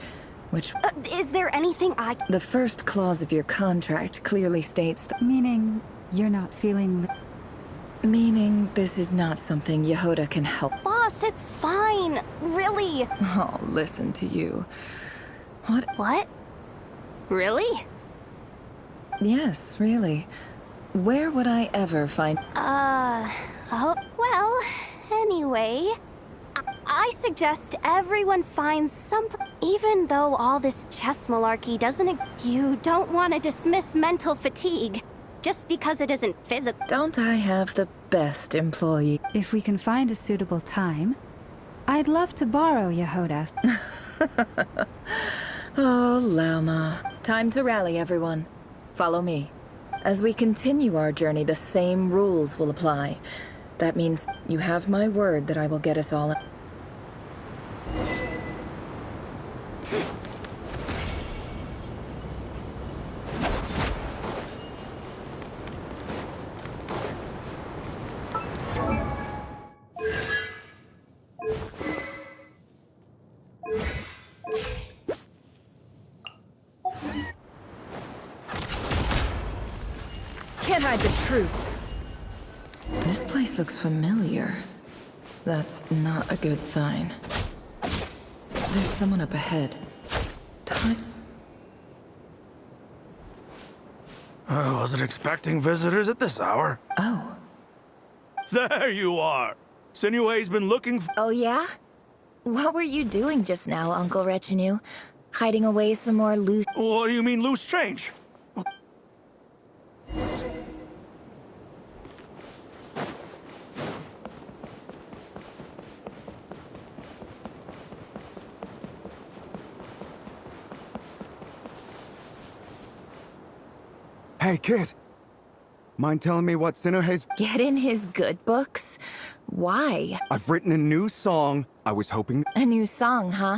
which... is there anything I... The first clause of your contract clearly states that... Meaning, you're not feeling... Meaning, this is not something Yehoda can help. Boss, it's fine. Really. Oh, listen to you. What? Really? Yes, really. Where would I ever find... Oh, well, anyway... I suggest everyone finds some... Even though all this chess malarkey doesn't... You don't want to dismiss mental fatigue, just because it isn't physical. Don't I have the best employee? If we can find a suitable time, I'd love to borrow Yehoda. Oh, Lauma. Time to rally, everyone. Follow me. As we continue our journey, the same rules will apply. That means you have my word that I will get us all out. Can't hide the truth. This place looks familiar. That's not a good sign. There's someone up ahead. I wasn't expecting visitors at this hour. Oh. There you are. Sinue's been looking for... Oh, yeah? What were you doing just now, Uncle Retinue? Hiding away some more loose... What do you mean, loose change? Hey, kid. Mind telling me what Sinue's... Get in his good books? Why? I've written a new song. I was hoping... A new song, huh?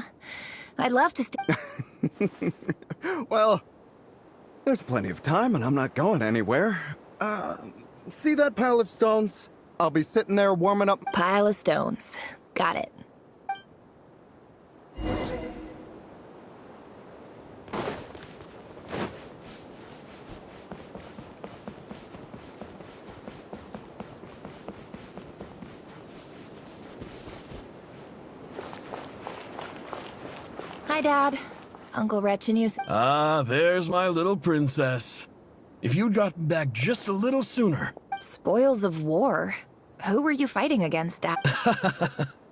I'd love to Well, there's plenty of time and I'm not going anywhere. See that pile of stones? I'll be sitting there warming up... Pile of stones. Got it. Hi, Dad. Uncle Retinue. Ah, there's my little princess. If you'd gotten back just a little sooner. Spoils of war? Who were you fighting against, Dad?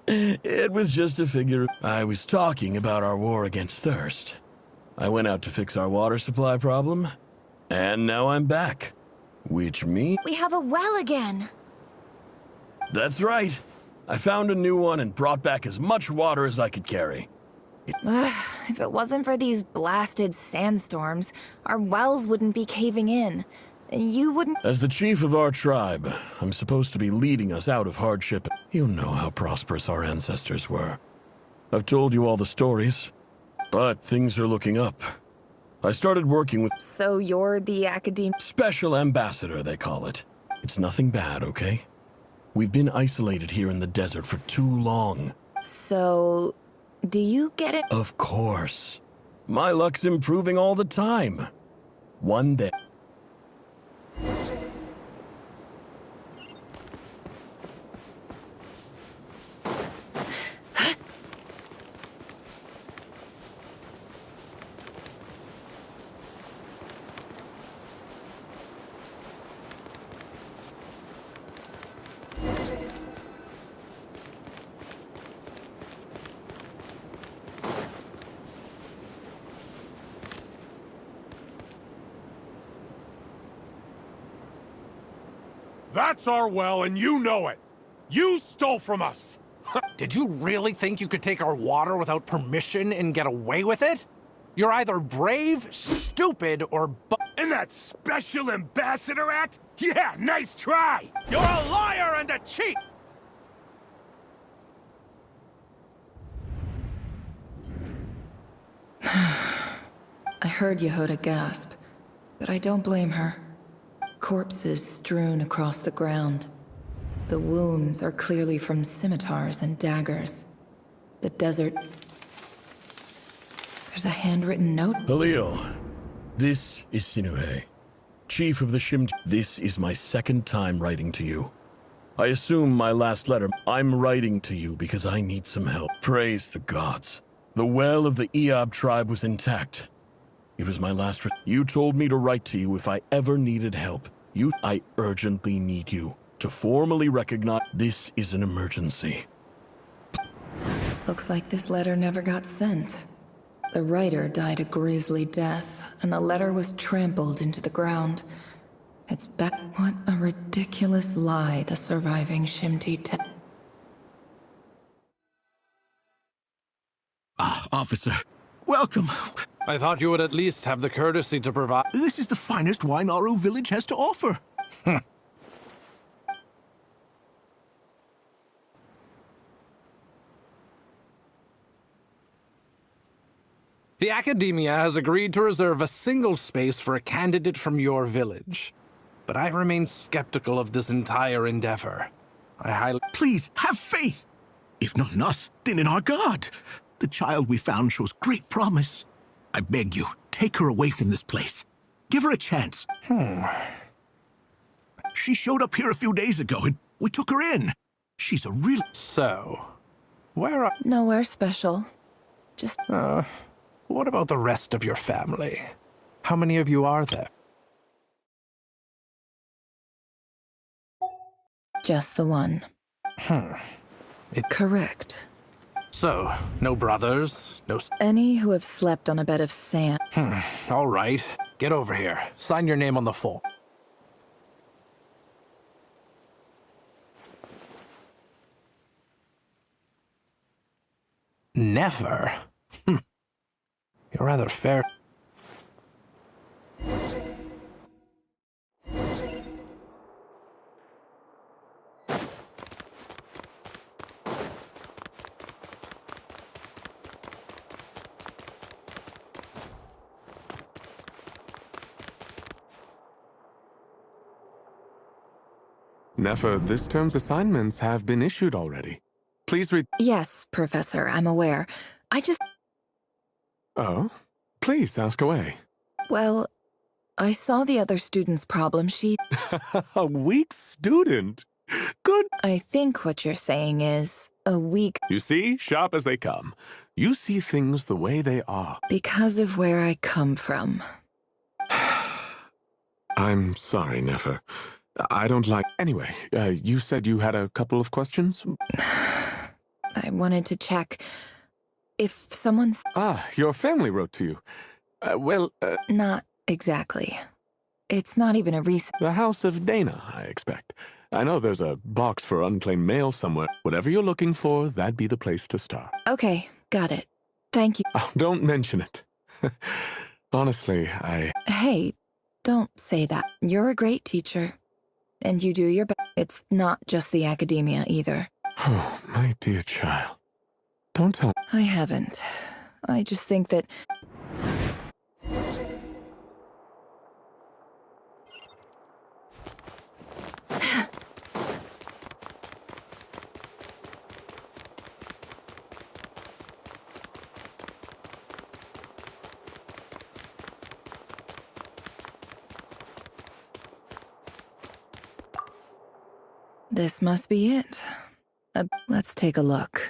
It was just a figure. I was talking about our war against thirst. I went out to fix our water supply problem, And now I'm back. Which means... We have a well again. That's right. I found a new one and brought back as much water as I could carry. If it wasn't for these blasted sandstorms, our wells wouldn't be caving in. You wouldn't... As the chief of our tribe, I'm supposed to be leading us out of hardship. You know how prosperous our ancestors were. I've told you all the stories, but things are looking up. I started working with... So you're the academic... Special ambassador, they call it. It's nothing bad, okay? We've been isolated here in the desert for too long. So... do you get it? Of course. My luck's improving all the time. One day... That's our well, and you know it! You stole from us! Did you really think you could take our water without permission and get away with it? You're either brave, stupid, or And that Special Ambassador act? Yeah, nice try! You're a liar and a cheat! I heard Yehuda gasp, but I don't blame her. Corpses strewn across the ground. The wounds are clearly from scimitars and daggers. The desert... There's a handwritten note. Halil, this is Sinuhe, chief of the Shim. This is my second time writing to you. I assume my last letter. I'm writing to you because I need some help. Praise the gods. The well of the Eob tribe was intact. It was my last You told me to write to you if I ever needed help. I urgently need you to formally recognize this is an emergency. Looks like this letter never got sent. The writer died a grisly death, and the letter was trampled into the ground. It's back. What a ridiculous lie the surviving Shimti Officer, welcome. I thought you would at least have the courtesy to provide... This is the finest wine Aru village has to offer. The Academia has agreed to reserve a single space for a candidate from your village. But I remain skeptical of this entire endeavor. I highly... Please, have faith. If not in us, then in our god. The child we found shows great promise. I beg you, take her away from this place. Give her a chance. She showed up here a few days ago, and we took her in. She's a real... So, where are... Nowhere special. Just... what about the rest of your family? How many of you are there? Just the one. Correct. So, no brothers, no... Any who have slept on a bed of sand. All right. Get over here. Sign your name on the form. Never? You're rather fair. Nefer, this term's assignments have been issued already. Please read... Yes, Professor, I'm aware. I just... Oh? Please, ask away. Well, I saw the other student's problem sheet. A weak student? Good. I think what you're saying is a weak... You see, sharp as they come. You see things the way they are. Because of where I come from. I'm sorry, Nefer. I don't like... Anyway, you said you had a couple of questions? I wanted to check if someone's... Ah, your family wrote to you. Not exactly. It's not even a recent... The House of Dana, I expect. I know there's a box for unclaimed mail somewhere. Whatever you're looking for, that'd be the place to start. Okay, got it. Thank you. Oh, don't mention it. Honestly, Hey, don't say that. You're a great teacher. And you do your best. It's not just the academia, either. Oh, my dear child. Don't tell me. I haven't. I just think that... This must be it. Let's take a look.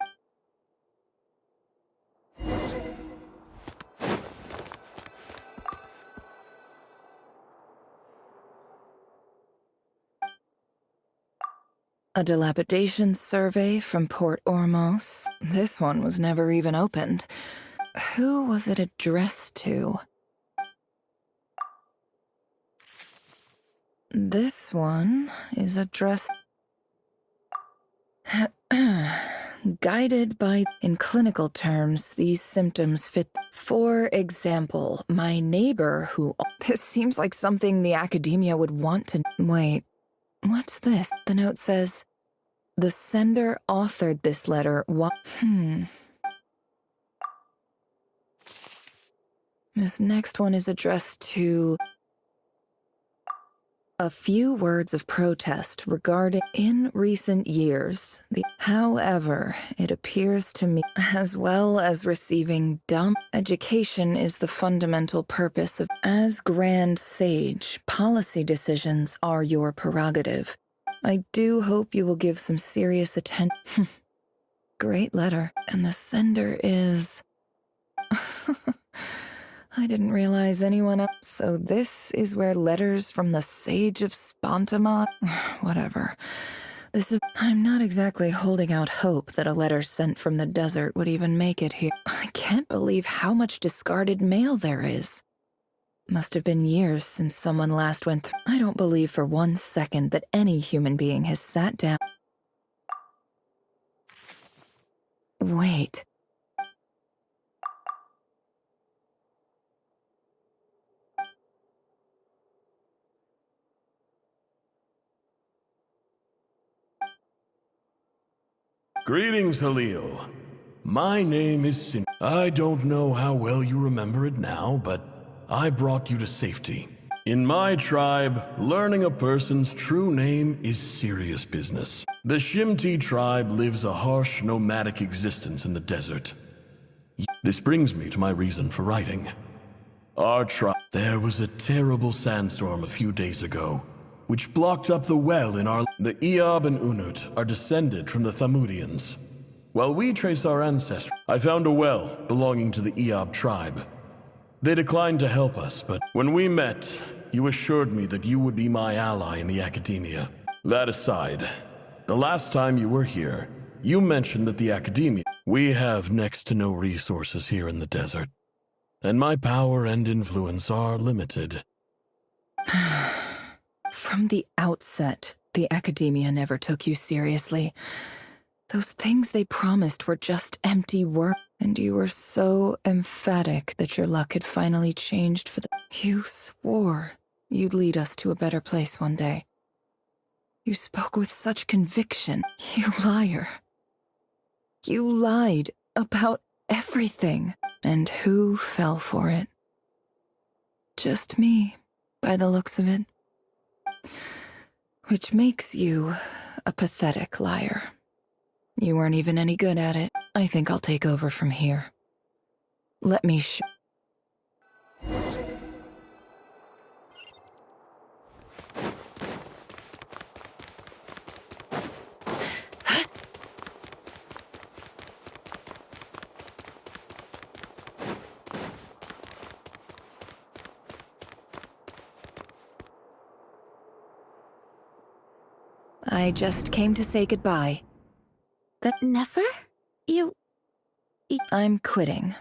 A dilapidation survey from Port Ormos. This one was never even opened. Who was it addressed to? This one is addressed... Guided by... In clinical terms, these symptoms fit... For example, my neighbor who... This seems like something the academia would want to... Wait, what's this? The note says, the sender authored this letter This next one is addressed to... A few words of protest regarding in recent years. However, it appears to me, as well as receiving dumb education is the fundamental purpose of, as Grand Sage, policy decisions are your prerogative. I do hope you will give some serious attention. Great letter. And the sender is... I didn't realize anyone else. So this is where letters from the Sage of Spontamon... Whatever. This is... I'm not exactly holding out hope that a letter sent from the desert would even make it here. I can't believe how much discarded mail there is. Must have been years since someone last went through... I don't believe for 1 second that any human being has sat down... Wait... Greetings, Halil. My name is Sin. I don't know how well you remember it now, but I brought you to safety. In my tribe, learning a person's true name is serious business. The Shimti tribe lives a harsh, nomadic existence in the desert. This brings me to my reason for writing. Our tribe... There was a terrible sandstorm a few days ago, which blocked up the well in our... The Eob and Unut are descended from the Thamudians. While we trace our ancestry, I found a well belonging to the Eob tribe. They declined to help us, but when we met, you assured me that you would be my ally in the academia. That aside, the last time you were here, you mentioned that the academia... We have next to no resources here in the desert, and my power and influence are limited. From the outset, the academia never took you seriously. Those things they promised were just empty work, and you were so emphatic that your luck had finally changed for the... You swore you'd lead us to a better place one day. You spoke with such conviction. You liar. You lied about everything. And who fell for it? Just me, by the looks of it. Which makes you a pathetic liar. You weren't even any good at it. I think I'll take over from here. Let me I just came to say goodbye. Never? I'm quitting.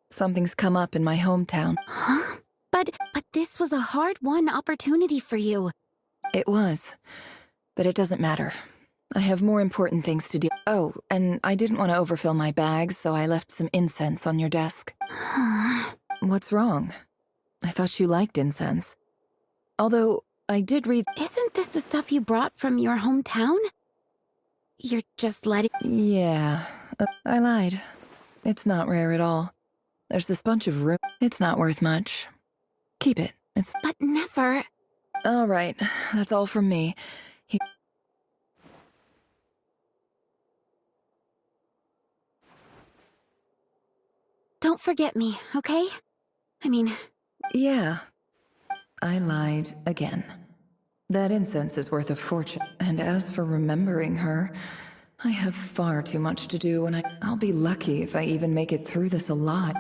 Something's come up in my hometown. Huh? But this was a hard-won opportunity for you. It was. But it doesn't matter. I have more important things to do. Oh, and I didn't want to overfill my bags, so I left some incense on your desk. What's wrong? I thought you liked incense. Although, I did read— Isn't this the stuff you brought from your hometown? You're just letting— Yeah, I lied. It's not rare at all. There's this bunch of room. It's not worth much. Keep it. It's— But never— All right, that's all from me. Don't forget me, okay? I mean— Yeah. I lied again. That incense is worth a fortune. And as for remembering her, I have far too much to do, and I'll be lucky if I even make it through this alive.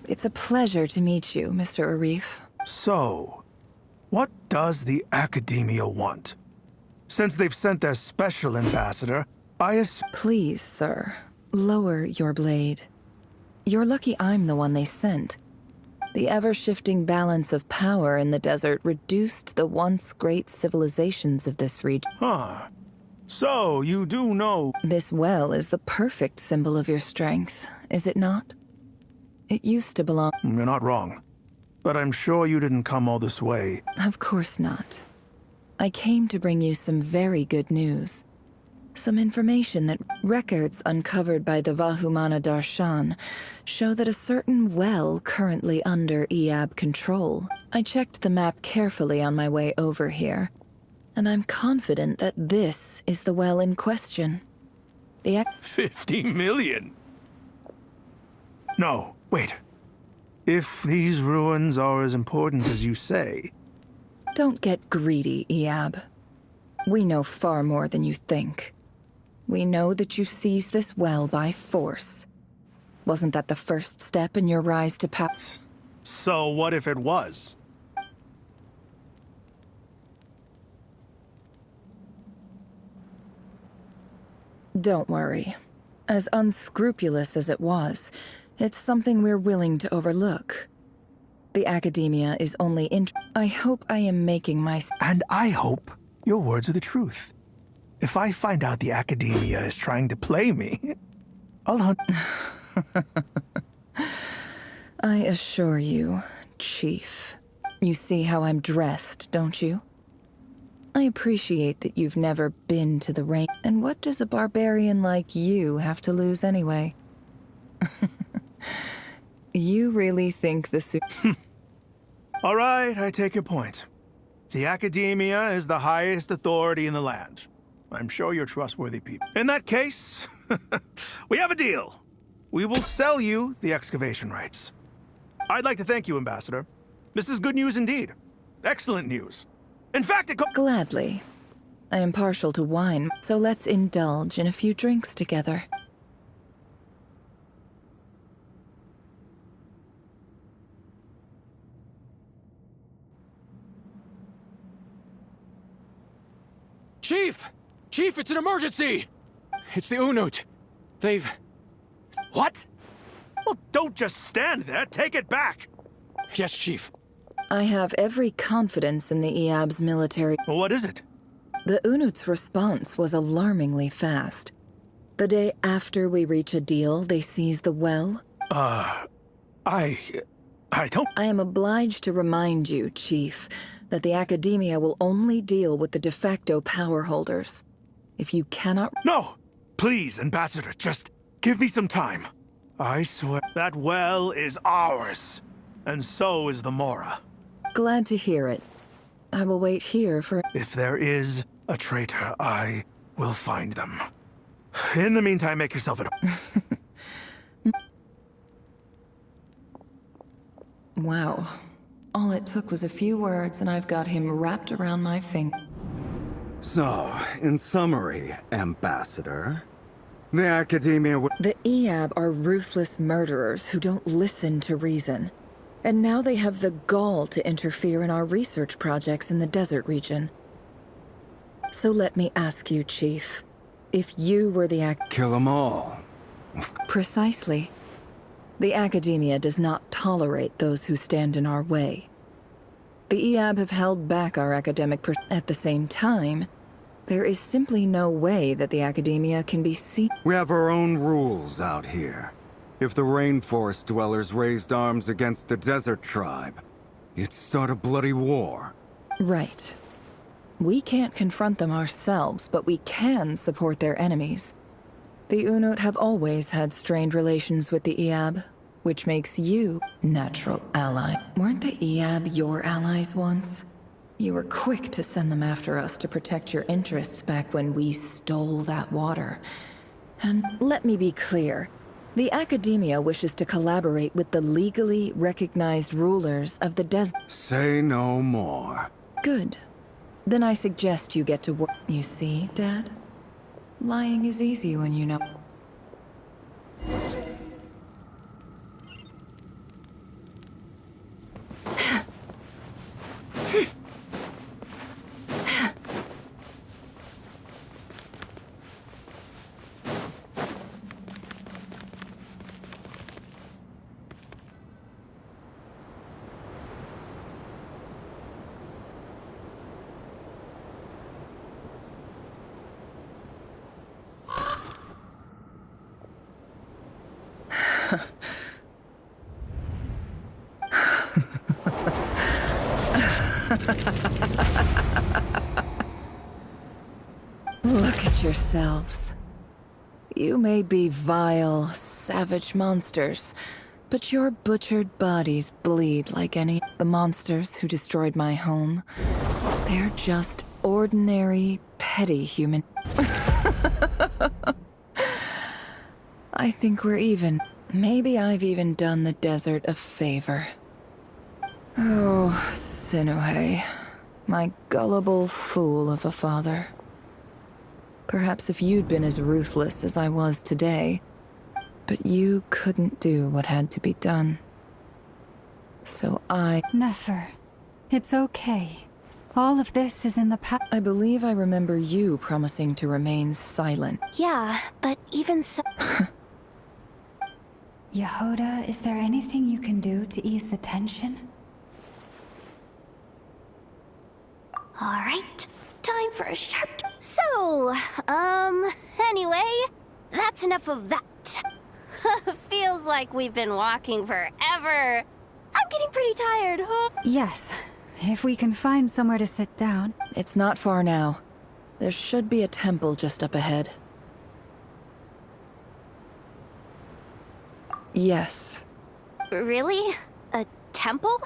It's a pleasure to meet you, Mr. Arif. So, what does the Academia want? Since they've sent their special ambassador, Please, sir, lower your blade. You're lucky I'm the one they sent. The ever-shifting balance of power in the desert reduced the once great civilizations of this region. Huh. So, you do know— This well is the perfect symbol of your strength, is it not? It used to belong— You're not wrong. But I'm sure you didn't come all this way. Of course not. I came to bring you some very good news. Some information that records uncovered by the Vahumana Darshan show that a certain well currently under Eab control. I checked the map carefully on my way over here, and I'm confident that this is the well in question. The 50 million? No, wait. If these ruins are as important as you say— Don't get greedy, Eab. We know far more than you think. We know that you seized this well by force. Wasn't that the first step in your rise to power? So what if it was? Don't worry. As unscrupulous as it was, it's something we're willing to overlook. The Academia is only I hope I am making my— And I hope your words are the truth. If I find out the Academia is trying to play me, I'll hunt— I assure you, Chief. You see how I'm dressed, don't you? I appreciate that you've never been to the range. And what does a barbarian like you have to lose anyway? You really think the suit— All right, I take your point. The Academia is the highest authority in the land. I'm sure you're trustworthy people. In that case, we have a deal. We will sell you the excavation rights. I'd like to thank you, Ambassador. This is good news indeed. Excellent news. In fact, Gladly. I am partial to wine, so let's indulge in a few drinks together. Chief! Chief, it's an emergency! It's the Unut. They've... What? Well, don't just stand there. Take it back. Yes, Chief. I have every confidence in the Eab's military— What is it? The Unut's response was alarmingly fast. The day after we reach a deal, they seize the well. I don't— I am obliged to remind you, Chief, that the Academia will only deal with the de facto power holders. If you cannot... No! Please, Ambassador, just give me some time. I swear that well is ours. And so is the Mora. Glad to hear it. I will wait here for... If there is a traitor, I will find them. In the meantime, make yourself at home. Wow. All it took was a few words and I've got him wrapped around my finger. So, in summary, Ambassador, the Academia The Eab are ruthless murderers who don't listen to reason. And now they have the gall to interfere in our research projects in the desert region. So let me ask you, Chief, if you were the Kill them all. Precisely. The Academia does not tolerate those who stand in our way. The Eab have held back our academic At the same time, there is simply no way that the Academia can be seen. We have our own rules out here. If the rainforest dwellers raised arms against a desert tribe, you'd start a bloody war. Right. We can't confront them ourselves, but we can support their enemies. The Unut have always had strained relations with the Eab, which makes you natural ally. Weren't the Eab your allies once? You were quick to send them after us to protect your interests back when we stole that water. And let me be clear. The Academia wishes to collaborate with the legally recognized rulers of the desert. Say no more. Good. Then I suggest you get to work. You see, Dad? Lying is easy when you know. Look at yourselves. You may be vile, savage monsters, but your butchered bodies bleed like any... The monsters who destroyed my home. They're just ordinary, petty human... I think we're even. Maybe I've even done the desert a favor. Oh, Sinuhe. My gullible fool of a father. Perhaps if you'd been as ruthless as I was today, but you couldn't do what had to be done. So Nefer, it's okay. All of this is in the past. I believe I remember you promising to remain silent. Yeah, but even so... Yehoda, is there anything you can do to ease the tension? Alright, time for a sharp... So, anyway, that's enough of that. Feels like we've been walking forever. I'm getting pretty tired, huh? Yes, if we can find somewhere to sit down. It's not far now. There should be a temple just up ahead. Yes. Really? A temple?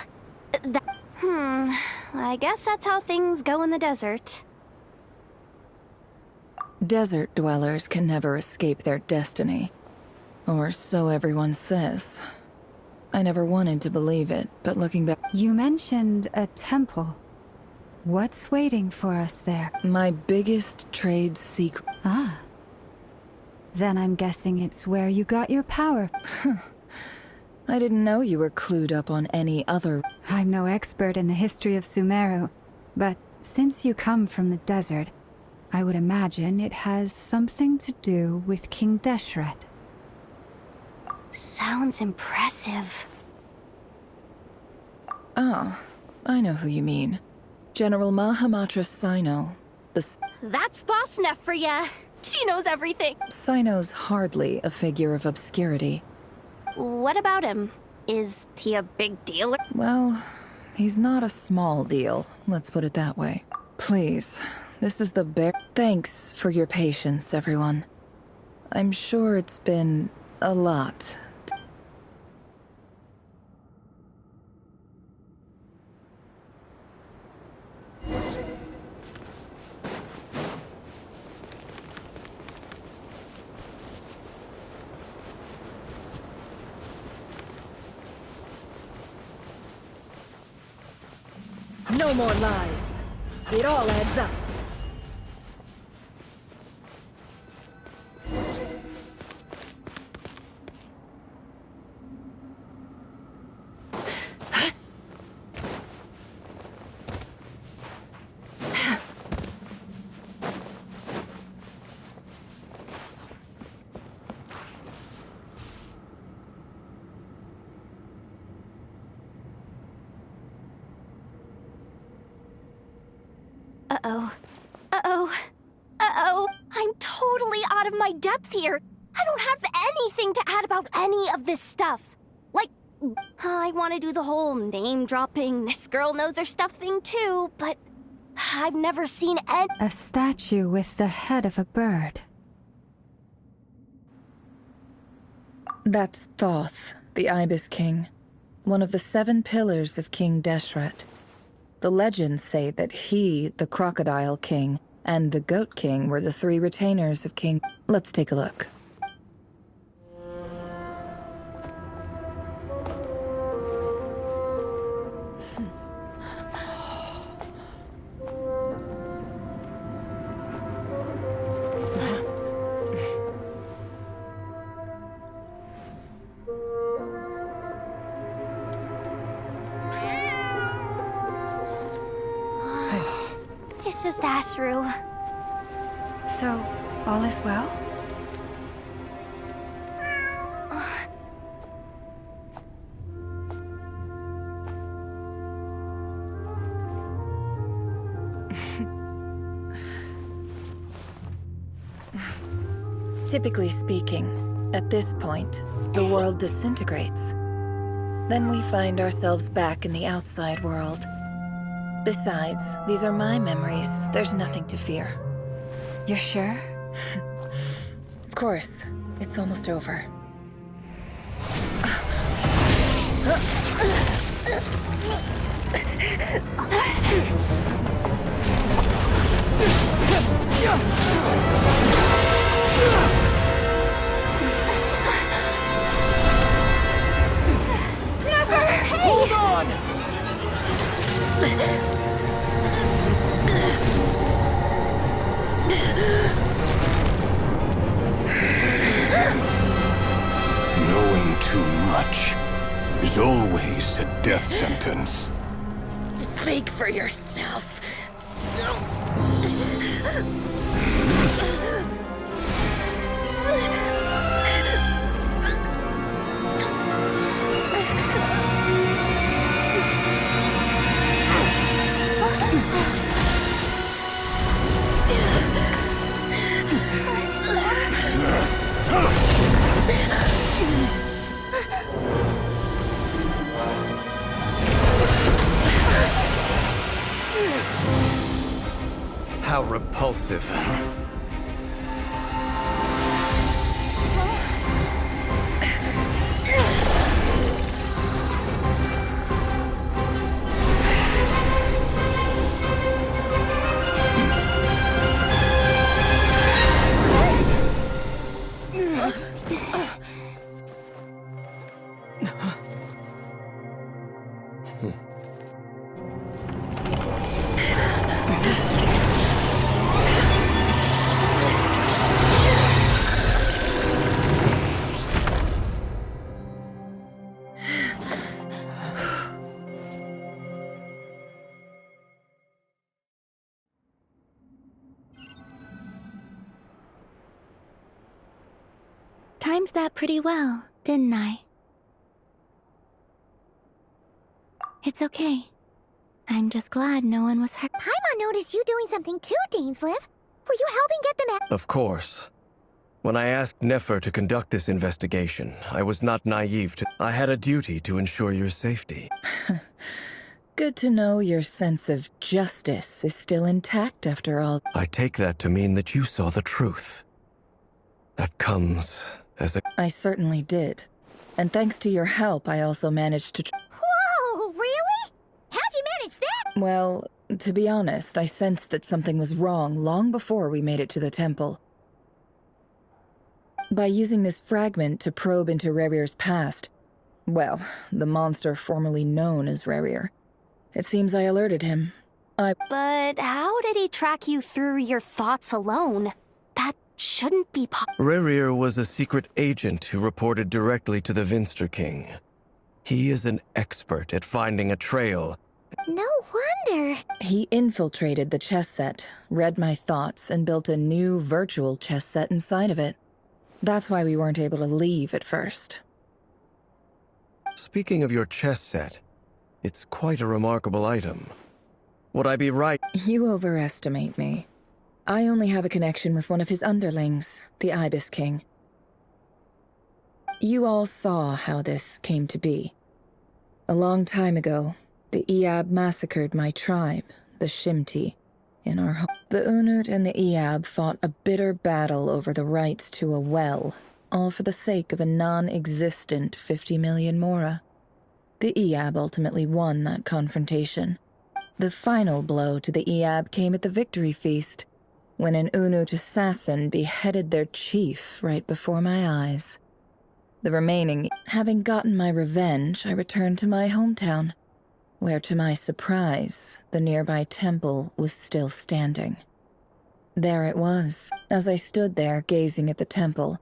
I guess that's how things go in the desert. Desert dwellers can never escape their destiny. Or so everyone says. I never wanted to believe it, but looking back... You mentioned a temple. What's waiting for us there? My biggest trade secret. Ah. Then I'm guessing it's where you got your power. I didn't know you were clued up on any other... I'm no expert in the history of Sumeru, but since you come from the desert, I would imagine it has something to do with King Deshret. Sounds impressive. Oh, I know who you mean. General Mahamatra Sino. That's Boss Neff for ya. She knows everything. Sino's hardly a figure of obscurity. What about him? Is he a big deal? Well, he's not a small deal, let's put it that way. Please, This is the bear. Thanks for your patience, everyone. I'm sure it's been a lot. No more lies. It all adds up. Uh-oh. Uh-oh. Uh-oh. I'm totally out of my depth here. I don't have anything to add about any of this stuff. Like, I want to do the whole name-dropping, this girl knows her stuff thing too, but I've never seen any— A statue with the head of a bird. That's Thoth, the Ibis King, one of the 7 pillars of King Deshret. The legends say that he, the Crocodile King, and the Goat King were the 3 retainers of King. Let's take a look. It's just Ashru. So, all is well? Typically speaking, at this point, the world disintegrates. Then we find ourselves back in the outside world. Besides, these are my memories. There's nothing to fear. You're sure? Of course. It's almost over. Hold on! Knowing too much is always a death sentence. Speak for yourself. How repulsive. Timed that pretty well, didn't I? It's okay. I'm just glad no one was hurt. Paimon noticed you doing something too, Dainsleif. Were you helping get them out? Of course. When I asked Nefer to conduct this investigation, I was not naive to— I had a duty to ensure your safety. Good to know your sense of justice is still intact after all. I take that to mean that you saw the truth. That comes as a... I certainly did. And thanks to your help, I also managed to... Whoa, really? How'd you manage that? Well, to be honest, I sensed that something was wrong long before we made it to the temple. By using this fragment to probe into Rerir's past, well, the monster formerly known as Rerir, it seems I alerted him. But how did he track you through your thoughts alone? That shouldn't be Rerir was a secret agent who reported directly to the Vinster King. He is an expert at finding a trail. No wonder. He infiltrated the chess set, read my thoughts, and built a new virtual chess set inside of it. That's why we weren't able to leave at first. Speaking of your chess set, it's quite a remarkable item. Would I be right? You overestimate me. I only have a connection with one of his underlings, the Ibis King. You all saw how this came to be. A long time ago, the Eab massacred my tribe, the Shimti, in our home. The Unut and the Eab fought a bitter battle over the rights to a well, all for the sake of a non-existent 50 million Mora. The Eab ultimately won that confrontation. The final blow to the Eab came at the victory feast, when an Unut assassin beheaded their chief right before my eyes. The remaining, having gotten my revenge, I returned to my hometown, where to my surprise, the nearby temple was still standing. There it was. As I stood there gazing at the temple,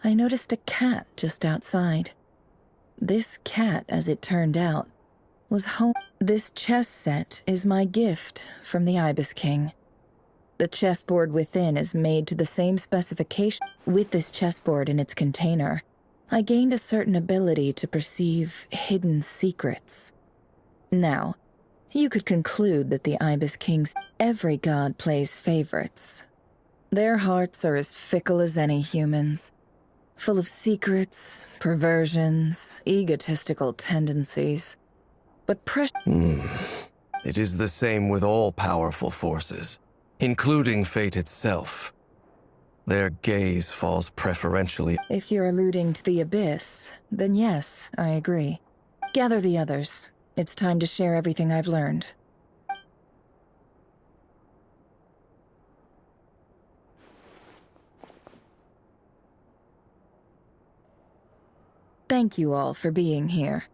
I noticed a cat just outside. This cat, as it turned out, was home. This chess set is my gift from the Ibis King. The chessboard within is made to the same specification. With this chessboard in its container, I gained a certain ability to perceive hidden secrets. Now, you could conclude that the Ibis King's every god plays favorites. Their hearts are as fickle as any human's, full of secrets, perversions, egotistical tendencies. But It is the same with all powerful forces, including fate itself. Their gaze falls preferentially. If you're alluding to the Abyss, then yes, I agree. Gather the others. It's time to share everything I've learned. Thank you all for being here.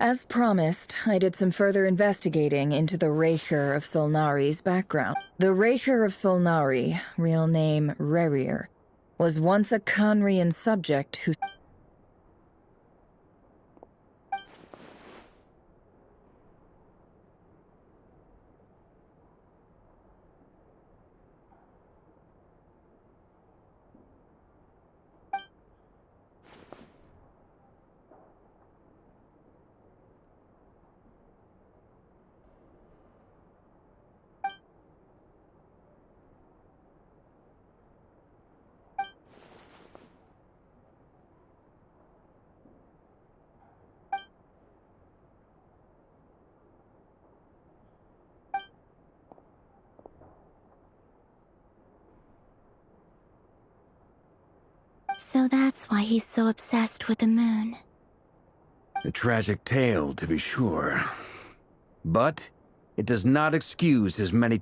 As promised, I did some further investigating into the Rerir of Solnari's background. The Rerir of Solnari, real name Rerir, was once a Khanrian subject who... So that's why he's so obsessed with the moon. A tragic tale, to be sure. But it does not excuse his many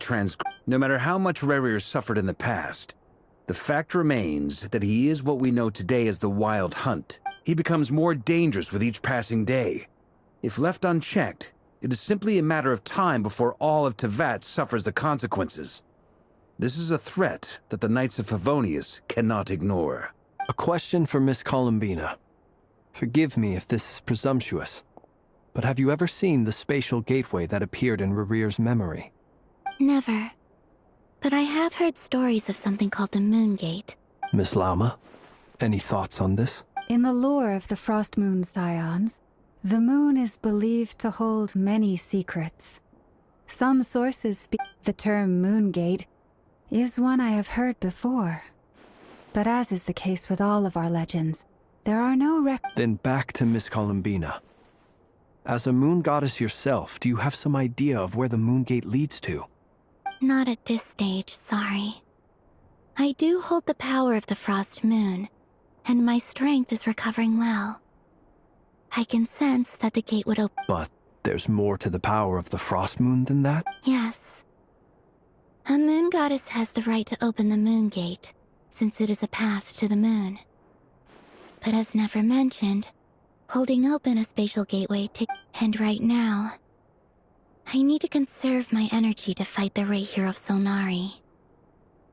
No matter how much Rerir suffered in the past, the fact remains that he is what we know today as the Wild Hunt. He becomes more dangerous with each passing day. If left unchecked, it is simply a matter of time before all of Tevat suffers the consequences. This is a threat that the Knights of Favonius cannot ignore. A question for Miss Columbina. Forgive me if this is presumptuous, but have you ever seen the spatial gateway that appeared in Rerir's memory? Never. But I have heard stories of something called the Moon Gate. Miss Lauma, any thoughts on this? In the lore of the Frost Moon Scions, the moon is believed to hold many secrets. Some sources speak the term Moon Gate is one I have heard before. But as is the case with all of our legends, there are no Then back to Miss Columbina. As a moon goddess yourself, do you have some idea of where the moon gate leads to? Not at this stage, sorry. I do hold the power of the frost moon, and my strength is recovering well. I can sense that the gate would open. But there's more to the power of the frost moon than that? Yes. A moon goddess has the right to open the moon gate, since it is a path to the moon. But as Nefer mentioned, holding open a spatial gateway to... And right now, I need to conserve my energy to fight the Rahier of Solnari.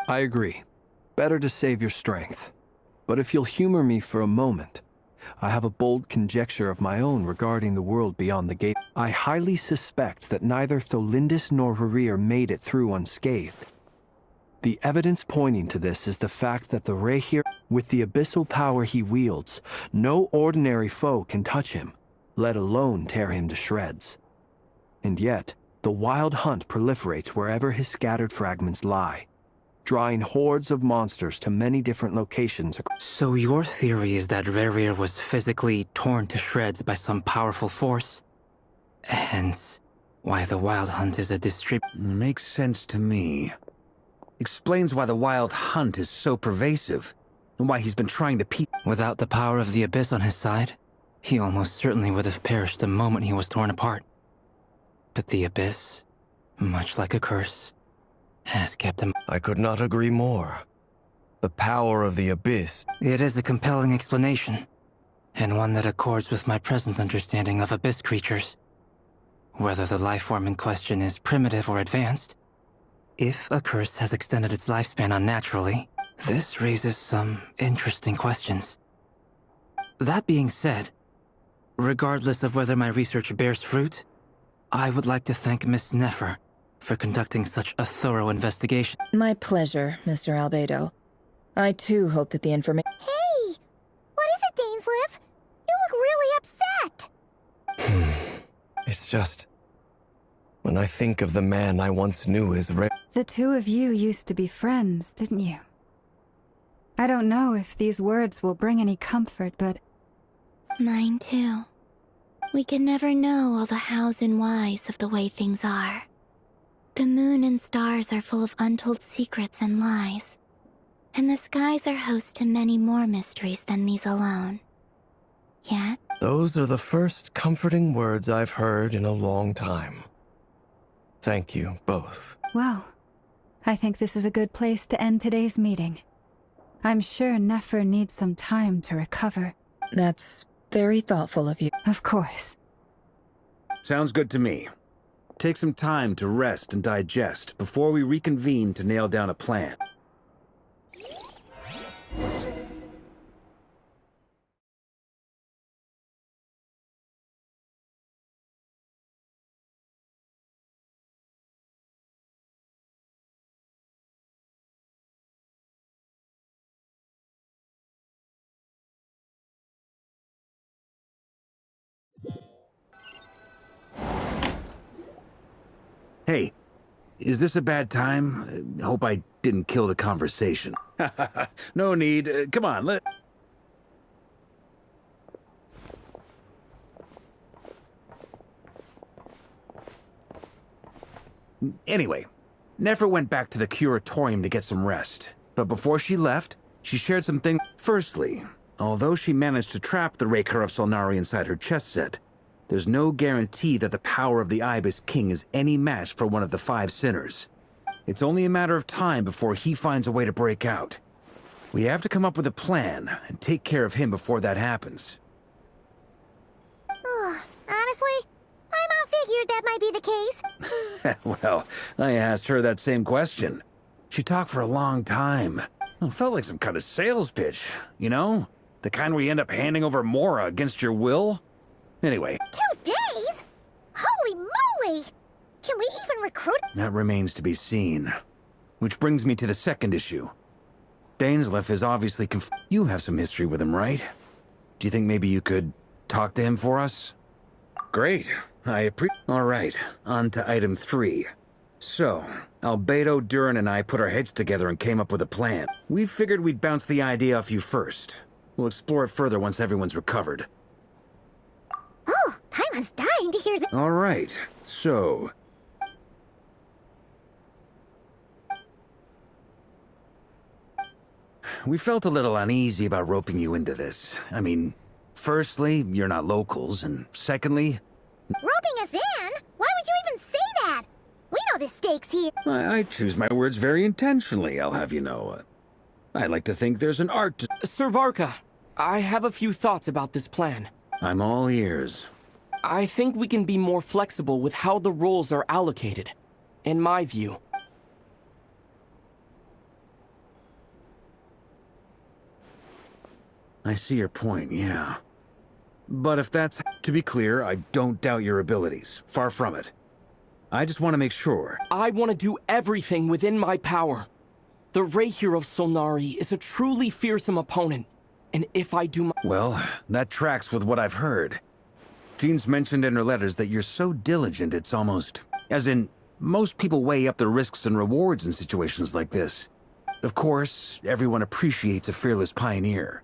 I agree. Better to save your strength. But if you'll humor me for a moment, I have a bold conjecture of my own regarding the world beyond the gate. I highly suspect that neither Tholindis nor Rahier made it through unscathed. The evidence pointing to this is the fact that the Rahier, with the abyssal power he wields, no ordinary foe can touch him, let alone tear him to shreds. And yet, the wild hunt proliferates wherever his scattered fragments lie, drawing hordes of monsters to many different locations. So your theory is that Rahier was physically torn to shreds by some powerful force? Hence, why the wild hunt is a Makes sense to me. Explains why the wild hunt is so pervasive, and why he's been trying to Without the power of the Abyss on his side, he almost certainly would have perished the moment he was torn apart. But the Abyss, much like a curse, has kept him. I could not agree more. The power of the Abyss. It is a compelling explanation, and one that accords with my present understanding of Abyss creatures. Whether the life form in question is primitive or advanced, if a curse has extended its lifespan unnaturally, this raises some interesting questions. That being said, regardless of whether my research bears fruit, I would like to thank Miss Nefer for conducting such a thorough investigation. My pleasure, Mr. Albedo. I too hope that the information... Hey! What is it, Dainsleif? You look really upset! It's just... when I think of the man I once knew as The two of you used to be friends, didn't you? I don't know if these words will bring any comfort, but... Mine too. We can never know all the hows and whys of the way things are. The moon and stars are full of untold secrets and lies. And the skies are host to many more mysteries than these alone. Yet... Those are the first comforting words I've heard in a long time. Thank you, both. Well, I think this is a good place to end today's meeting. I'm sure Nefer needs some time to recover. That's very thoughtful of you. Of course. Sounds good to me. Take some time to rest and digest before we reconvene to nail down a plan. Hey, is this a bad time? Hope I didn't kill the conversation. No need. Come on, Anyway, Nefer went back to the curatorium to get some rest. But before she left, she shared some things. Firstly, although she managed to trap the Raker of Solnari inside her chess set, there's no guarantee that the power of the Ibis King is any match for one of the 5 sinners. It's only a matter of time before he finds a way to break out. We have to come up with a plan and take care of him before that happens. Honestly, my mom figured that might be the case. Well, I asked her that same question. She talked for a long time. It felt like some kind of sales pitch, you know? The kind where you end up handing over Mora against your will. Anyway. 2 days? Holy moly! Can we even recruit? That remains to be seen. Which brings me to the second issue. Dainsleif is obviously You have some history with him, right? Do you think maybe you could talk to him for us? Great. Alright, on to item 3. So, Albedo, Durin, and I put our heads together and came up with a plan. We figured we'd bounce the idea off you first. We'll explore it further once everyone's recovered. Oh, Paimon's dying hear the— All right, so... We felt a little uneasy about roping you into this. I mean, firstly, you're not locals, and secondly... Roping us in? Why would you even say that? We know the stakes here. I choose my words very intentionally, I'll have you know. I like to think there's an art to... Sir Varka, I have a few thoughts about this plan. I'm all ears. I think we can be more flexible with how the roles are allocated. In my view. I see your point, yeah. But if that's... To be clear, I don't doubt your abilities. Far from it. I just want to make sure. I want to do everything within my power. The Rahier of Solnari is a truly fearsome opponent. And if I do my... Well, that tracks with what I've heard. Jean's mentioned in her letters that you're so diligent it's almost... As in, most people weigh up the risks and rewards in situations like this. Of course, everyone appreciates a fearless pioneer.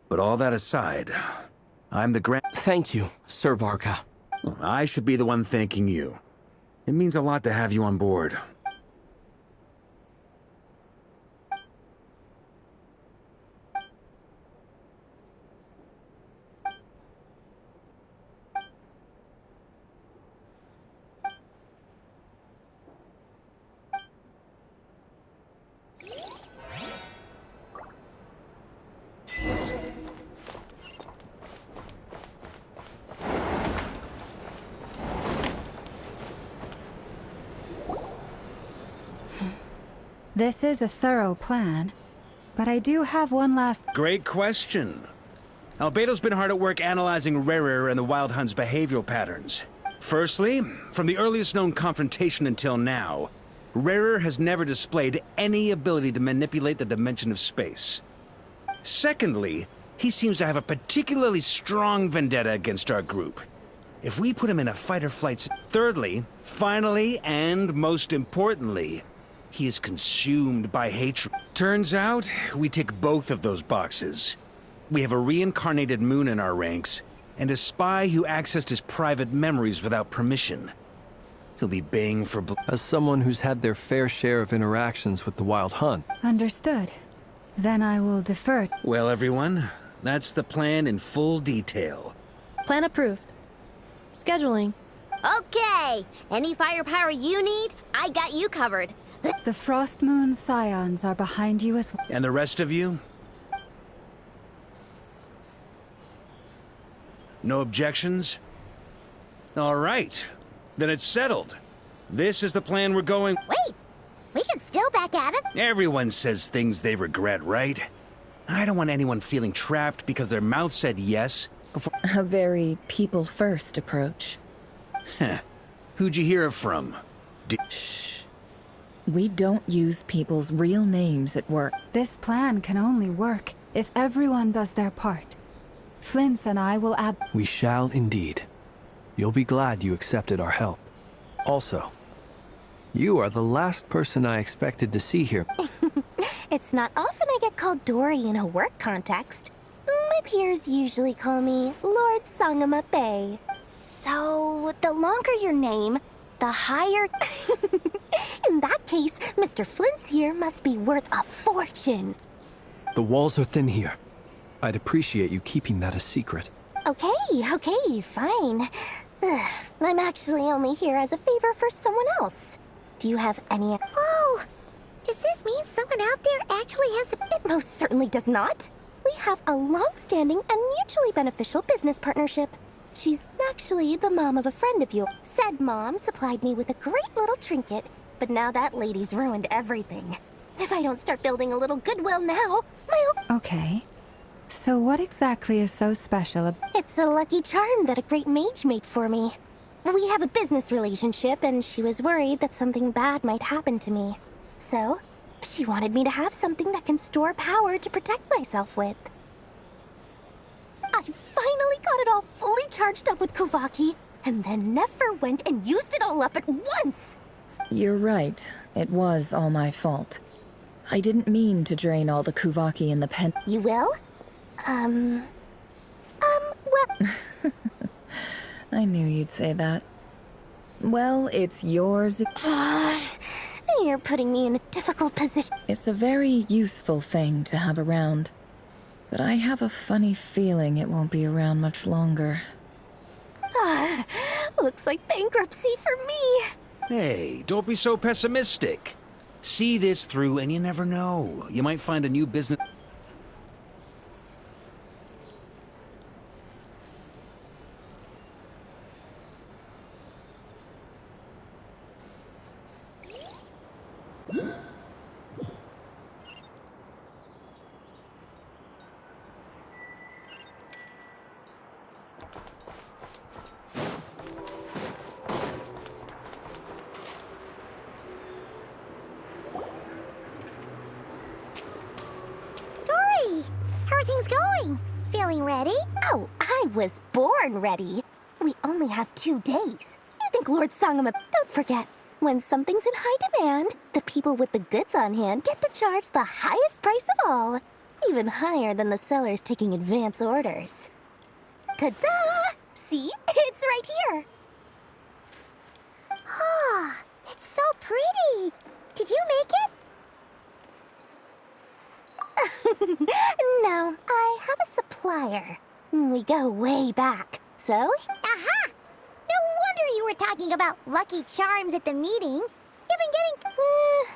But all that aside, I'm the grand... Thank you, Sir Varka. I should be the one thanking you. It means a lot to have you on board. This is a thorough plan, but I do have one last... Great question. Albedo's been hard at work analyzing Rarer and the Wild Hunt's behavioral patterns. Firstly, from the earliest known confrontation until now, Rarer has never displayed any ability to manipulate the dimension of space. Secondly, he seems to have a particularly strong vendetta against our group. If we put him in a fight-or-flight... Thirdly, finally, and most importantly, he is consumed by hatred. Turns out, we tick both of those boxes. We have a reincarnated moon in our ranks, and a spy who accessed his private memories without permission. He'll be baying for As someone who's had their fair share of interactions with the Wild Hunt. Understood. Then I will defer. Well, everyone, that's the plan in full detail. Plan approved. Scheduling. Okay, any firepower you need, I got you covered. The Frost Moon Scions are behind you as well. And the rest of you? No objections? All right. Then it's settled. This is the plan we're going... Wait! We can still back at it! Everyone says things they regret, right? I don't want anyone feeling trapped because their mouth said yes before... A very people-first approach. Heh. Who'd you hear it from? Shh. We don't use people's real names at work. This plan can only work if everyone does their part. Flint's and I will We shall indeed. You'll be glad you accepted our help. Also, you are the last person I expected to see here. It's not often I get called Dory in a work context. My peers usually call me Lord Sangama Bay. So, the longer your name, the higher... In that case, Mr. Flint's here must be worth a fortune. The walls are thin here. I'd appreciate you keeping that a secret. Okay, fine. I'm actually only here as a favor for someone else. Do you have any... Oh! Does this mean someone out there actually has a... It most certainly does not. We have a long-standing and mutually beneficial business partnership. She's actually the mom of a friend of yours. Said mom supplied me with a great little trinket, but now that lady's ruined everything. If I don't start building a little goodwill now, Okay. So what exactly is so special It's a lucky charm that a great mage made for me. We have a business relationship, and she was worried that something bad might happen to me. So, she wanted me to have something that can store power to protect myself with. I finally got it all fully charged up with Kuvaki, and then never went and used it all up at once! You're right. It was all my fault. I didn't mean to drain all the Kuvaki in the pen. You will? Well... I knew you'd say that. Well, it's yours. You're putting me in a difficult position. It's a very useful thing to have around. But I have a funny feeling it won't be around much longer. Looks like bankruptcy for me. Hey, don't be so pessimistic. See this through and you never know. You might find a new business. How are things going? Feeling ready? Oh, I was born ready. We only have 2 days. You think Lord Sangam... Don't forget, when something's in high demand, the people with the goods on hand get to charge the highest price of all. Even higher than the sellers taking advance orders. Ta-da! See? It's right here. Ah, it's so pretty. Did you make it? No, I have a supplier. We go way back, so... Aha! No wonder you were talking about Lucky Charms at the meeting. You've been getting...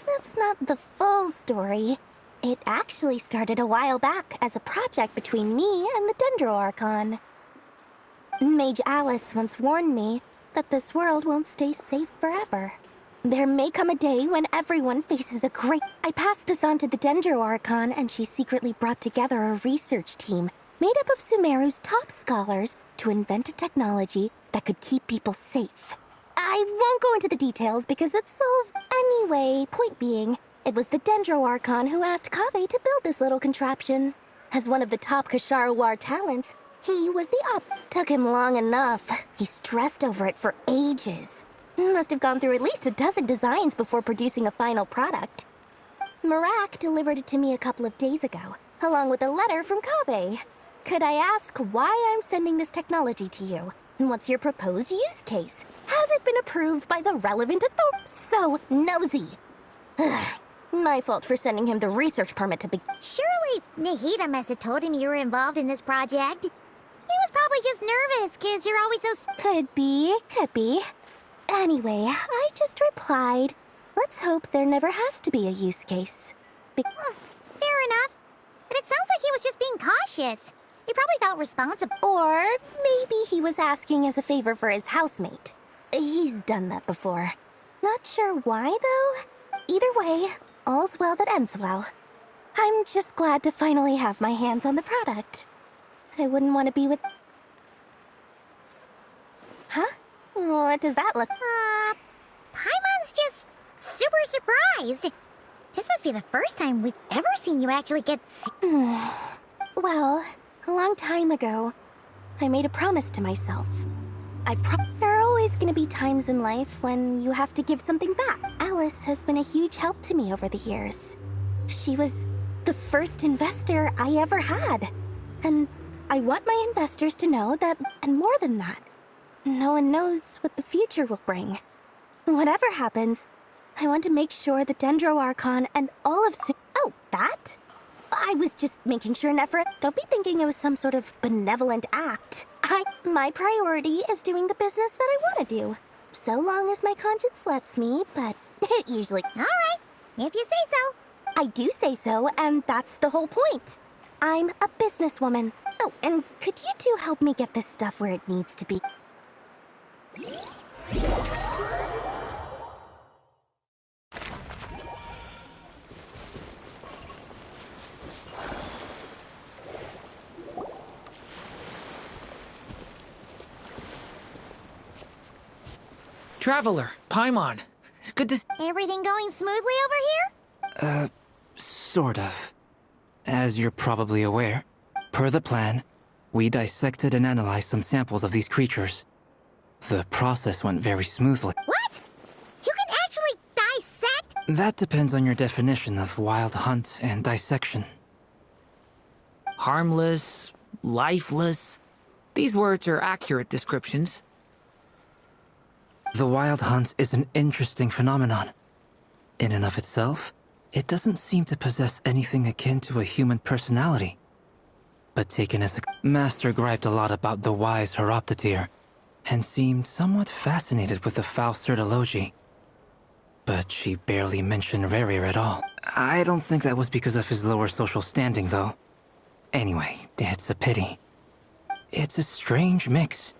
that's not the full story. It actually started a while back as a project between me and the Dendroarchon. Mage Alice once warned me that this world won't stay safe forever. There may come a day when everyone faces a great... I passed this on to the Dendroarchon, and she secretly brought together a research team made up of Sumeru's top scholars to invent a technology that could keep people safe. I won't go into the details because it's all... Anyway, point being, it was the Dendroarchon who asked Kaveh to build this little contraption. As one of the top Kasharawar talents, he was the op. Took him long enough. He stressed over it for ages. Must have gone through at least a dozen designs before producing a final product. Marak delivered it to me a couple of days ago, along with a letter from Kaveh. Could I ask why I'm sending this technology to you? And what's your proposed use case? Has it been approved by the relevant authorities? So nosy. My fault for sending him the research permit to be... Surely Nahida must have told him you were involved in this project. He was probably just nervous, because you're always so... Could be. Anyway, I just replied, let's hope there never has to be a use case. Fair enough. But it sounds like he was just being cautious. He probably felt responsible. Or maybe he was asking as a favor for his housemate. He's done that before. Not sure why, though. Either way, all's well that ends well. I'm just glad to finally have my hands on the product. I wouldn't want to be with... Huh? What does that look? Paimon's just super surprised. This must be the first time we've ever seen you actually get... Well, a long time ago, I made a promise to myself. There are always gonna be times in life when you have to give something back. Alice has been a huge help to me over the years. She was the first investor I ever had. And I want my investors to know that, and more than that, no one knows what the future will bring. Whatever happens, I want to make sure the Dendroarchon and all of Oh, that? I was just making sure an effort. Don't be thinking it was some sort of benevolent act. My priority is doing the business that I want to do. So long as my conscience lets me, but it usually... All right, if you say so. I do say so, and that's the whole point. I'm a businesswoman. Oh, and could you two help me get this stuff where it needs to be? Traveler, Paimon. It's good to... Everything going smoothly over here? Sort of. As you're probably aware, per the plan, we dissected and analyzed some samples of these creatures. The process went very smoothly. What? You can actually dissect? That depends on your definition of wild hunt and dissection. Harmless, lifeless. These words are accurate descriptions. The wild hunt is an interesting phenomenon. In and of itself, it doesn't seem to possess anything akin to a human personality. But taken as a... Master griped a lot about the wise Horoptetyr, and seemed somewhat fascinated with the Faust Certology. But she barely mentioned Rerir at all. I don't think that was because of his lower social standing, though. Anyway, it's a pity. It's a strange mix.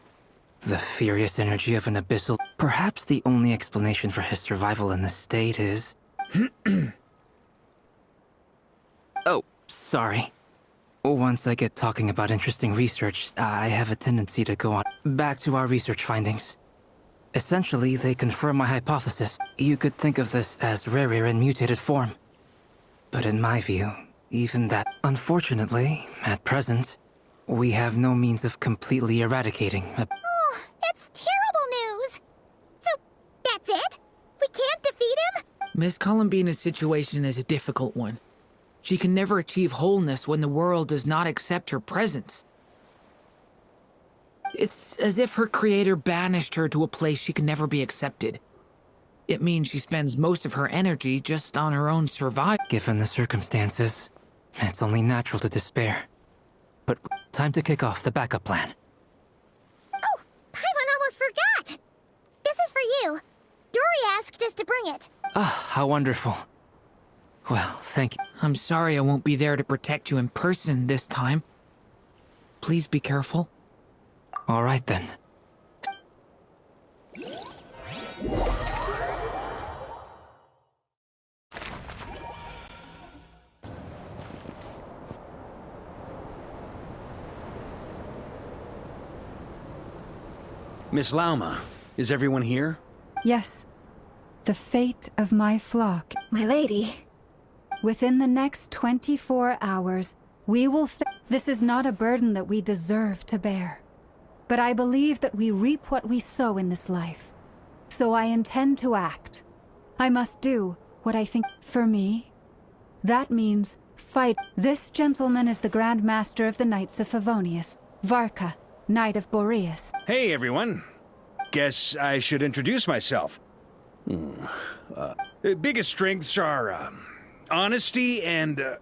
The furious energy of an abyssal... Perhaps the only explanation for his survival in this state is... Oh, sorry. Once I get talking about interesting research, I have a tendency to go on. Back to our research findings. Essentially, they confirm my hypothesis. You could think of this as Rerir in mutated form. But in my view, even that... Unfortunately, at present, we have no means of completely eradicating a... Oh, that's terrible news! So, that's it? We can't defeat him? Miss Columbina's situation is a difficult one. She can never achieve wholeness when the world does not accept her presence. It's as if her creator banished her to a place she can never be accepted. It means she spends most of her energy just on her own survival. Given the circumstances, it's only natural to despair. But time to kick off the backup plan. Oh, Paimon almost forgot! This is for you. Dory asked us to bring it. Ah, how wonderful. Well, thank you. I'm sorry I won't be there to protect you in person this time. Please be careful. All right, then. Miss Lauma, is everyone here? Yes. The fate of my flock. My lady. Within the next 24 hours, we will This is not a burden that we deserve to bear. But I believe that we reap what we sow in this life. So I intend to act. I must do what I think for me. That means fight. This gentleman is the Grand Master of the Knights of Favonius, Varka, Knight of Boreas. Hey, everyone. Guess I should introduce myself. Biggest strengths are, honesty and,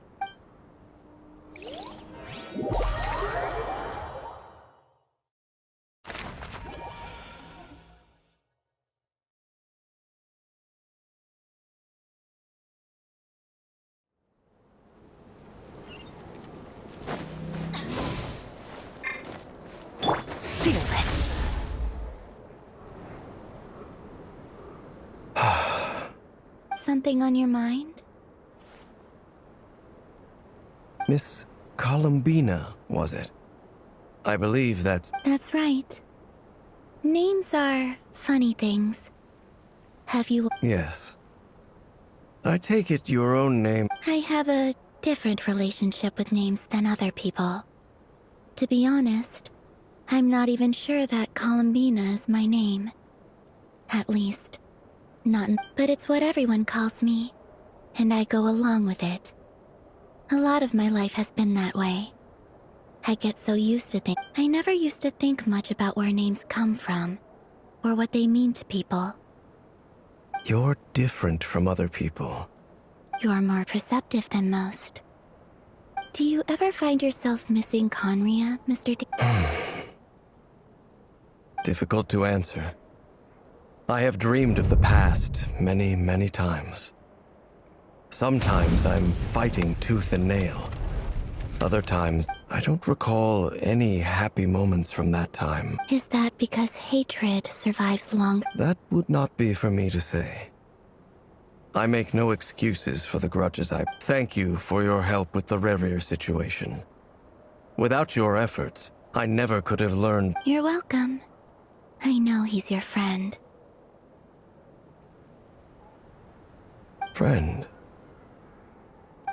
Something on your mind? Miss Columbina, was it? I believe that's... That's right. Names are funny things. Have you... Yes. I take it your own name... I have a different relationship with names than other people. To be honest, I'm not even sure that Columbina is my name. At least, not... But it's what everyone calls me, and I go along with it. A lot of my life has been that way. I get so used to things. I never used to think much about where names come from, or what they mean to people. You're different from other people. You're more perceptive than most. Do you ever find yourself missing Conria, Mr. D? Difficult to answer. I have dreamed of the past many, many times. Sometimes I'm fighting tooth and nail. Other times, I don't recall any happy moments from that time. Is that because hatred survives long? That would not be for me to say. I make no excuses for the grudges I... Thank you for your help with the Rerir situation. Without your efforts, I never could have learned... You're welcome. I know he's your friend. Friend?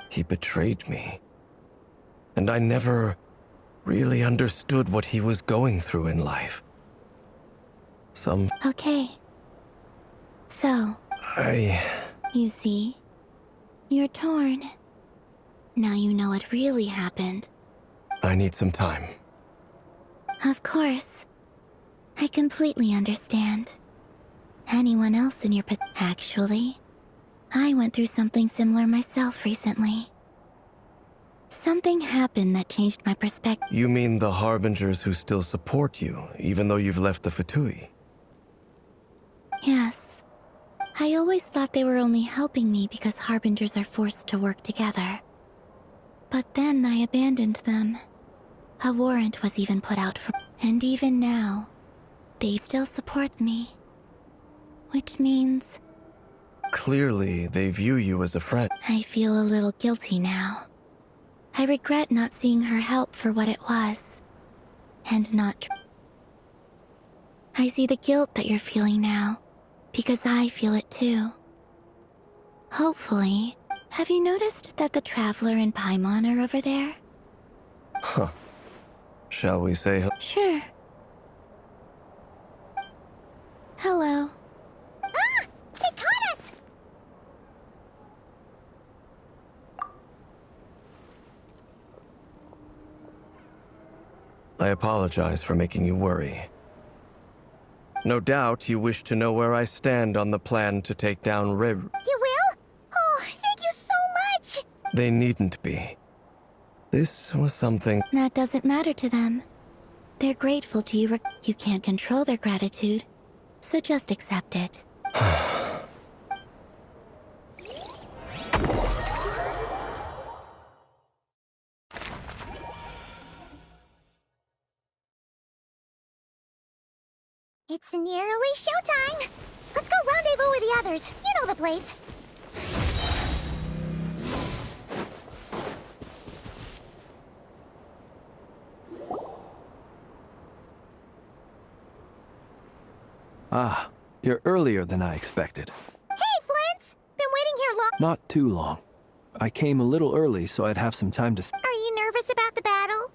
He betrayed me. And I never really understood what he was going through in life. Okay. So... You see? You're torn. Now you know what really happened. I need some time. Of course. I completely understand. anyone else in your Actually, I went through something similar myself recently. Something happened that changed my perspective. You mean the Harbingers who still support you, even though you've left the Fatui? Yes. I always thought they were only helping me because Harbingers are forced to work together. But then I abandoned them. A warrant was even put out for... And even now, they still support me. Which means... Clearly, they view you as a friend. I feel a little guilty now. I regret not seeing her help for what it was. And not... I see the guilt that you're feeling now, because I feel it too. Hopefully, have you noticed that the Traveler and Paimon are over there? Huh. Shall we say... Sure. Hello. Ah! They caught us! I apologize for making you worry. No doubt you wish to know where I stand on the plan to take down Rev... You will? Oh, thank you so much! They needn't be. This was something... That doesn't matter to them. They're grateful to you. You can't control their gratitude, so just accept it. It's nearly showtime! Let's go rendezvous with the others. You know the place. Ah, you're earlier than I expected. Hey, Flint's! Been waiting here long. Not too long. I came a little early so I'd have some time to... Are you nervous about the battle?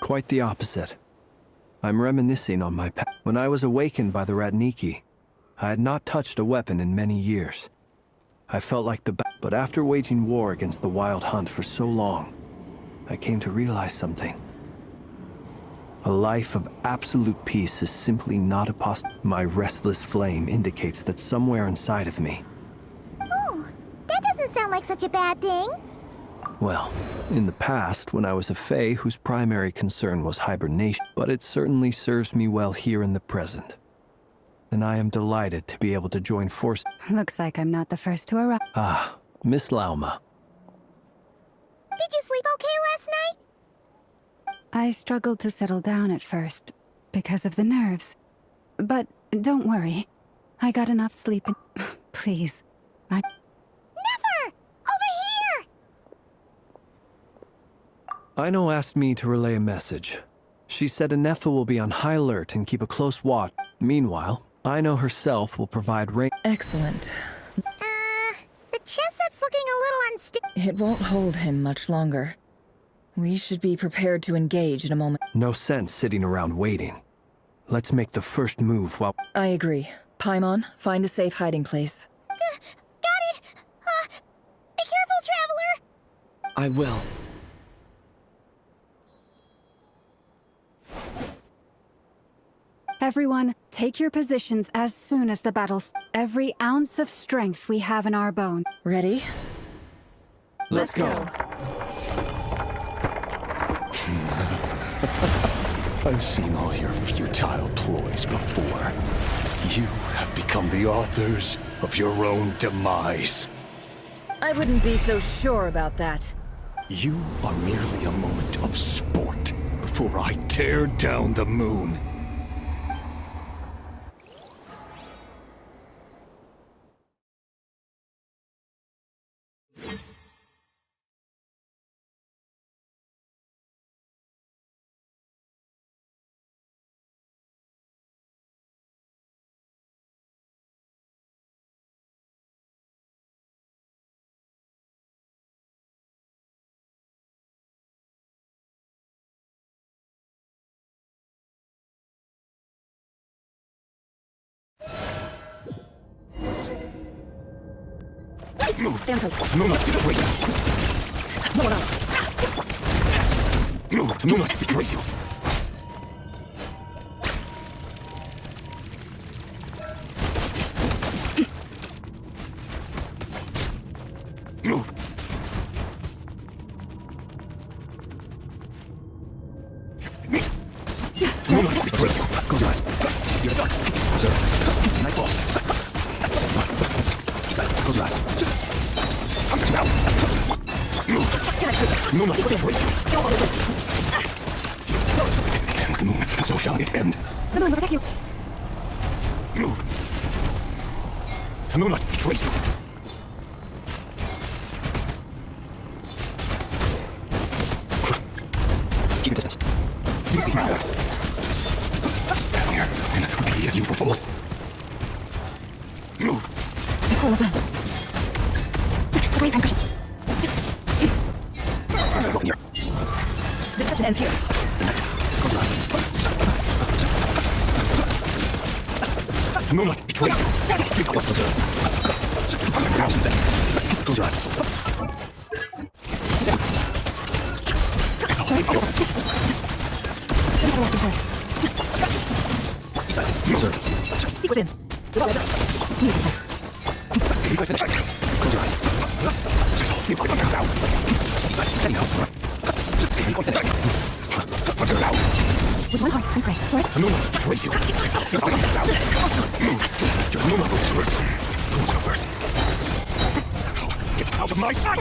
Quite the opposite. I'm reminiscing on my past. When I was awakened by the Radniki, I had not touched a weapon in many years. I felt like but after waging war against the Wild Hunt for so long, I came to realize something. A life of absolute peace is simply not a possibility. My restless flame indicates that somewhere inside of me... Oh, that doesn't sound like such a bad thing. Well, in the past, when I was a Fae whose primary concern was hibernation, but it certainly serves me well here in the present. And I am delighted to be able to join forces. Looks like I'm not the first to arrive. Ah, Miss Lauma. Did you sleep okay last night? I struggled to settle down at first, because of the nerves. But don't worry. I got enough sleep and... Please. Never! Over here! Aino asked me to relay a message. She said Anefa will be on high alert and keep a close watch. Meanwhile, Aino herself will provide rain... Excellent. The chest set's looking a little unstable. It won't hold him much longer. We should be prepared to engage in a moment. No sense sitting around waiting. Let's make the first move while... I agree. Paimon, find a safe hiding place. Got it! Be careful, Traveler! I will. Everyone, take your positions as soon as the battle's... Every ounce of strength we have in our bone. Ready? Let's go. I've seen all your futile ploys before. You have become the authors of your own demise. I wouldn't be so sure about that. You are merely a moment of sport before I tear down the moon. Move! Stand close. Move! Wait! No one else. Move! Move! Wait! Close your eyes. You're dark. Observe. Night falls. Inside. Close your eyes. Now. Move. Moonlight. And the moon, so shall it end. The moon will protect you. Move. The moonlight betrays you. Keep your distance. Down here, and repeat as you foretold. Move. Nicole, listen. Great transmission. Here. This section ends here. Close your eyes. The moonlight betrays you. Observe. Close your eyes. Step. Inside. Observe. Seek within. Without it. Need this. Quite finished. Close your eyes. Inside. Steady now. Quite finished. Observe now. With one heart, we pray. Right? The moonlight betrays you. Move. Your moonlight goes through. Let's go first. Get out of my sight!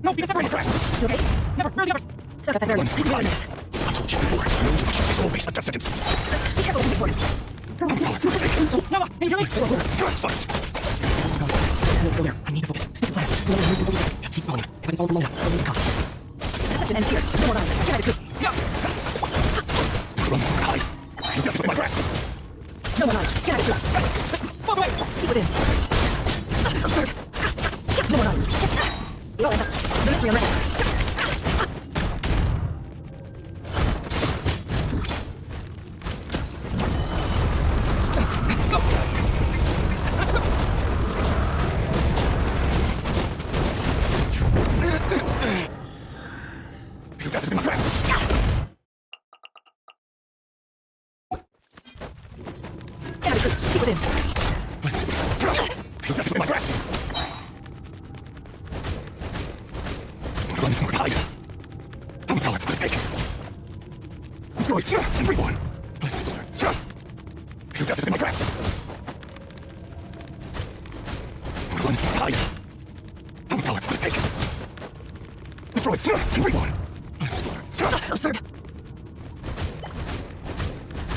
No, be separated! You okay? Never! You're the others! Stuck outside barrier. Please be this. I told you before. Knowing too much is always a death sentence. Be careful with before. Noah, can you hear me? Silence. Still there. I need to focus. Stick to plan. Just keep slowing. If it's all blown out, don't need to come. This section ends here. No more eyes. Get out of truth. Run for hide. You've got to my grasp. No more eyes. Get out of truth. Both away! Seek within. Absurd. No more eyes. We all end up. The mystery unraveled. You've got to my grasp. Get out of truth. Seek within. You've got to my grasp. Run for hide. Don't tell it for the fake. Destroy everyone. You've got to my grasp. Run for hide. Don't tell it for the fake. Destroy everyone. Absurd.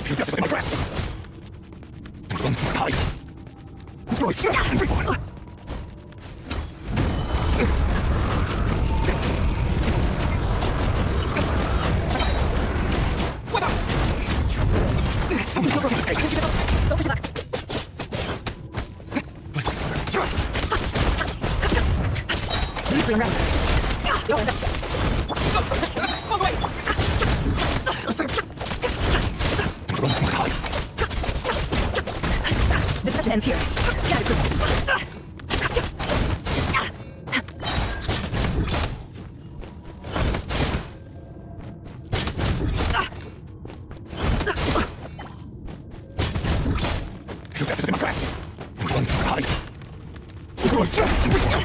You've got to my grasp. Run for hide. Destroy everyone. Don't push back. The mystery unraveled. We all end up. Both away! Absurd. Run for hide. This section ends here. Get out of truth. You've got to my grasp. Run for hide. Destroy everyone.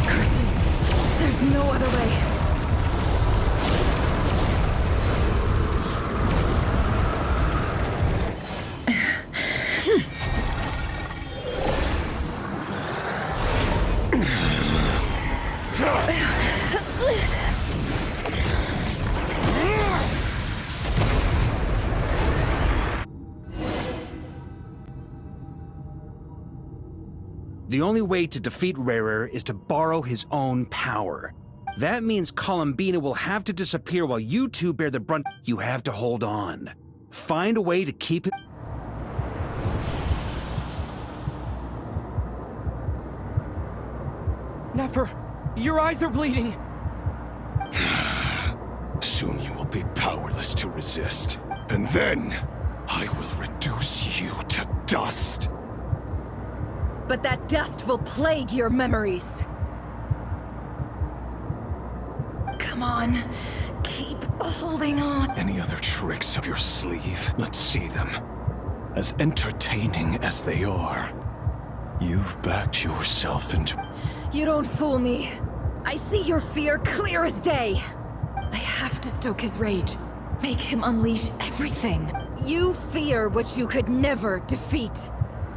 Curses. There's no other way. The only way to defeat Rarer is to borrow his own power. That means Columbina will have to disappear while you two bear the brunt. You have to hold on. Find a way to keep it. Nefer, your eyes are bleeding. Soon you will be powerless to resist. And then, I will reduce you to dust. But that dust will plague your memories. Come on. Keep holding on. Any other tricks up your sleeve? Let's see them. As entertaining as they are, you've backed yourself into... You don't fool me. I see your fear clear as day. I have to stoke his rage. Make him unleash everything. You fear what you could never defeat.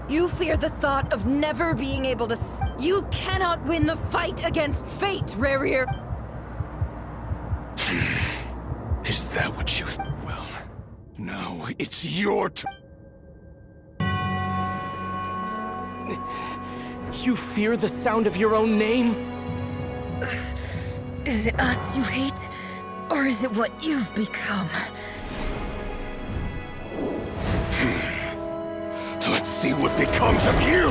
You fear the thought of never being able to You cannot win the fight against fate, Rerir. Is that what you Well, now it's your turn. You fear the sound of your own name? Is it us you hate? Or is it what you've become? Let's see what becomes of you!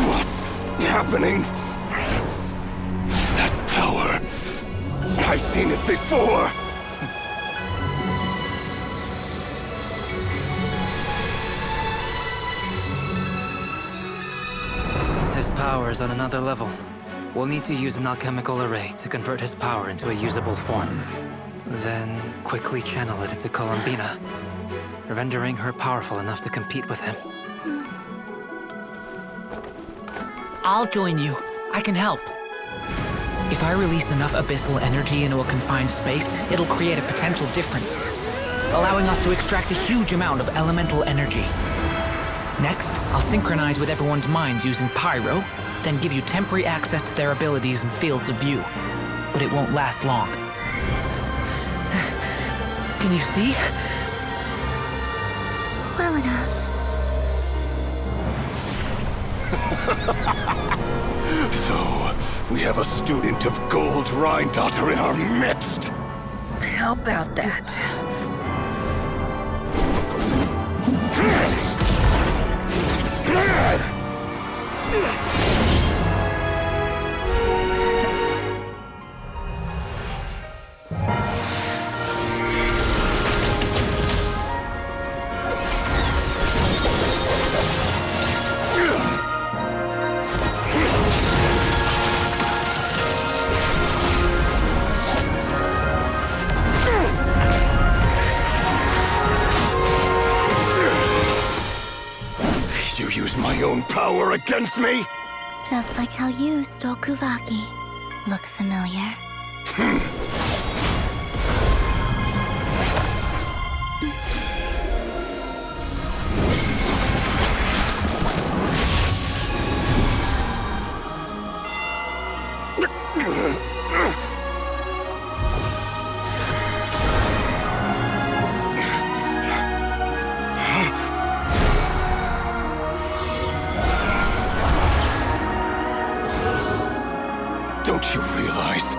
What's happening? That power... I've seen it before! His power is on another level. We'll need to use an alchemical array to convert his power into a usable form. Then quickly channel it into Columbina, rendering her powerful enough to compete with him. I'll join you. I can help. If I release enough abyssal energy into a confined space, it'll create a potential difference, allowing us to extract a huge amount of elemental energy. Next, I'll synchronize with everyone's minds using pyro, then give you temporary access to their abilities and fields of view. But it won't last long. Can you see? Well enough. So, we have a student of Gold Rhine-Daughter in our midst. How about that? You use my own power against me? Just like how you stole Kuvaki. Look familiar? Don't you realize?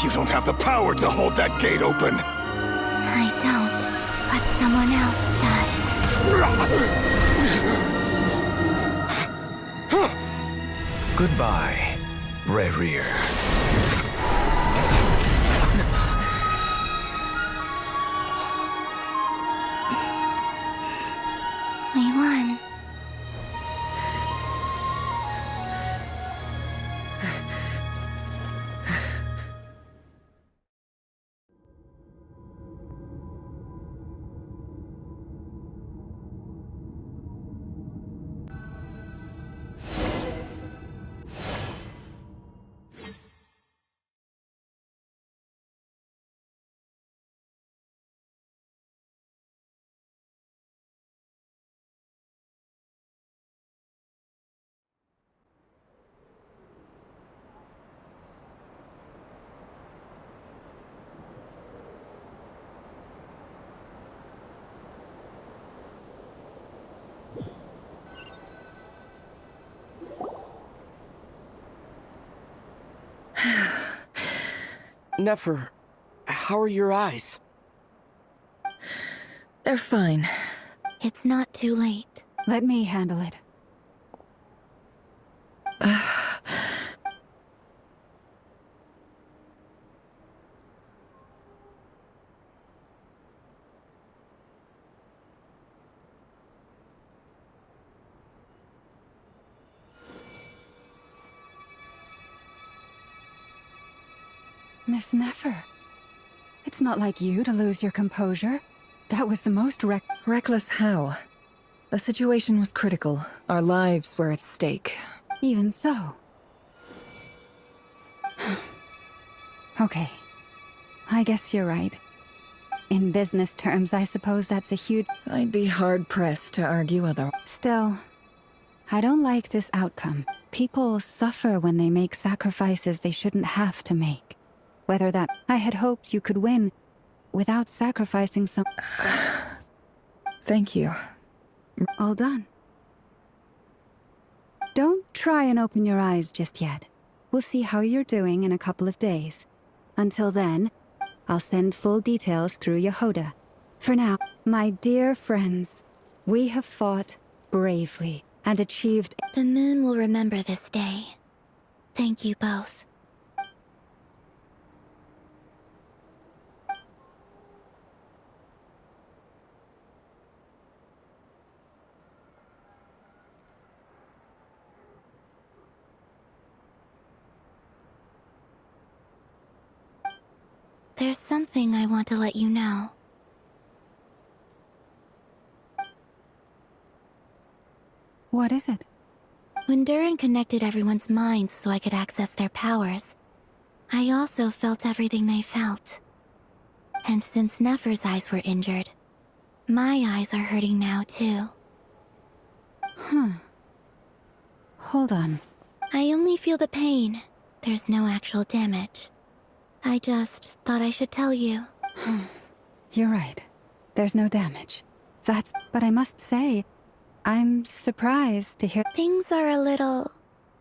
You don't have the power to hold that gate open. I don't, but someone else does. Goodbye, Rerir. We won. Nefer, how are your eyes? They're fine. It's not too late. Let me handle it. Miss Nefer, it's not like you to lose your composure. That was the most Reckless how? The situation was critical. Our lives were at stake. Even so. Okay. I guess you're right. In business terms, I suppose that's a huge... I'd be hard-pressed to argue otherwise. Still, I don't like this outcome. People suffer when they make sacrifices they shouldn't have to make. Whether that... I had hoped you could win without sacrificing some... Thank you. All done. Don't try and open your eyes just yet. We'll see how you're doing in a couple of days. Until then, I'll send full details through Yehoda. For now, my dear friends, we have fought bravely and achieved... The moon will remember this day. Thank you both. There's something I want to let you know. What is it? When Durin connected everyone's minds so I could access their powers, I also felt everything they felt. And since Nefer's eyes were injured, my eyes are hurting now too. Huh. Hold on. I only feel the pain. There's no actual damage. I just thought I should tell you. You're right. There's no damage. But I must say, I'm surprised to hear... Things are a little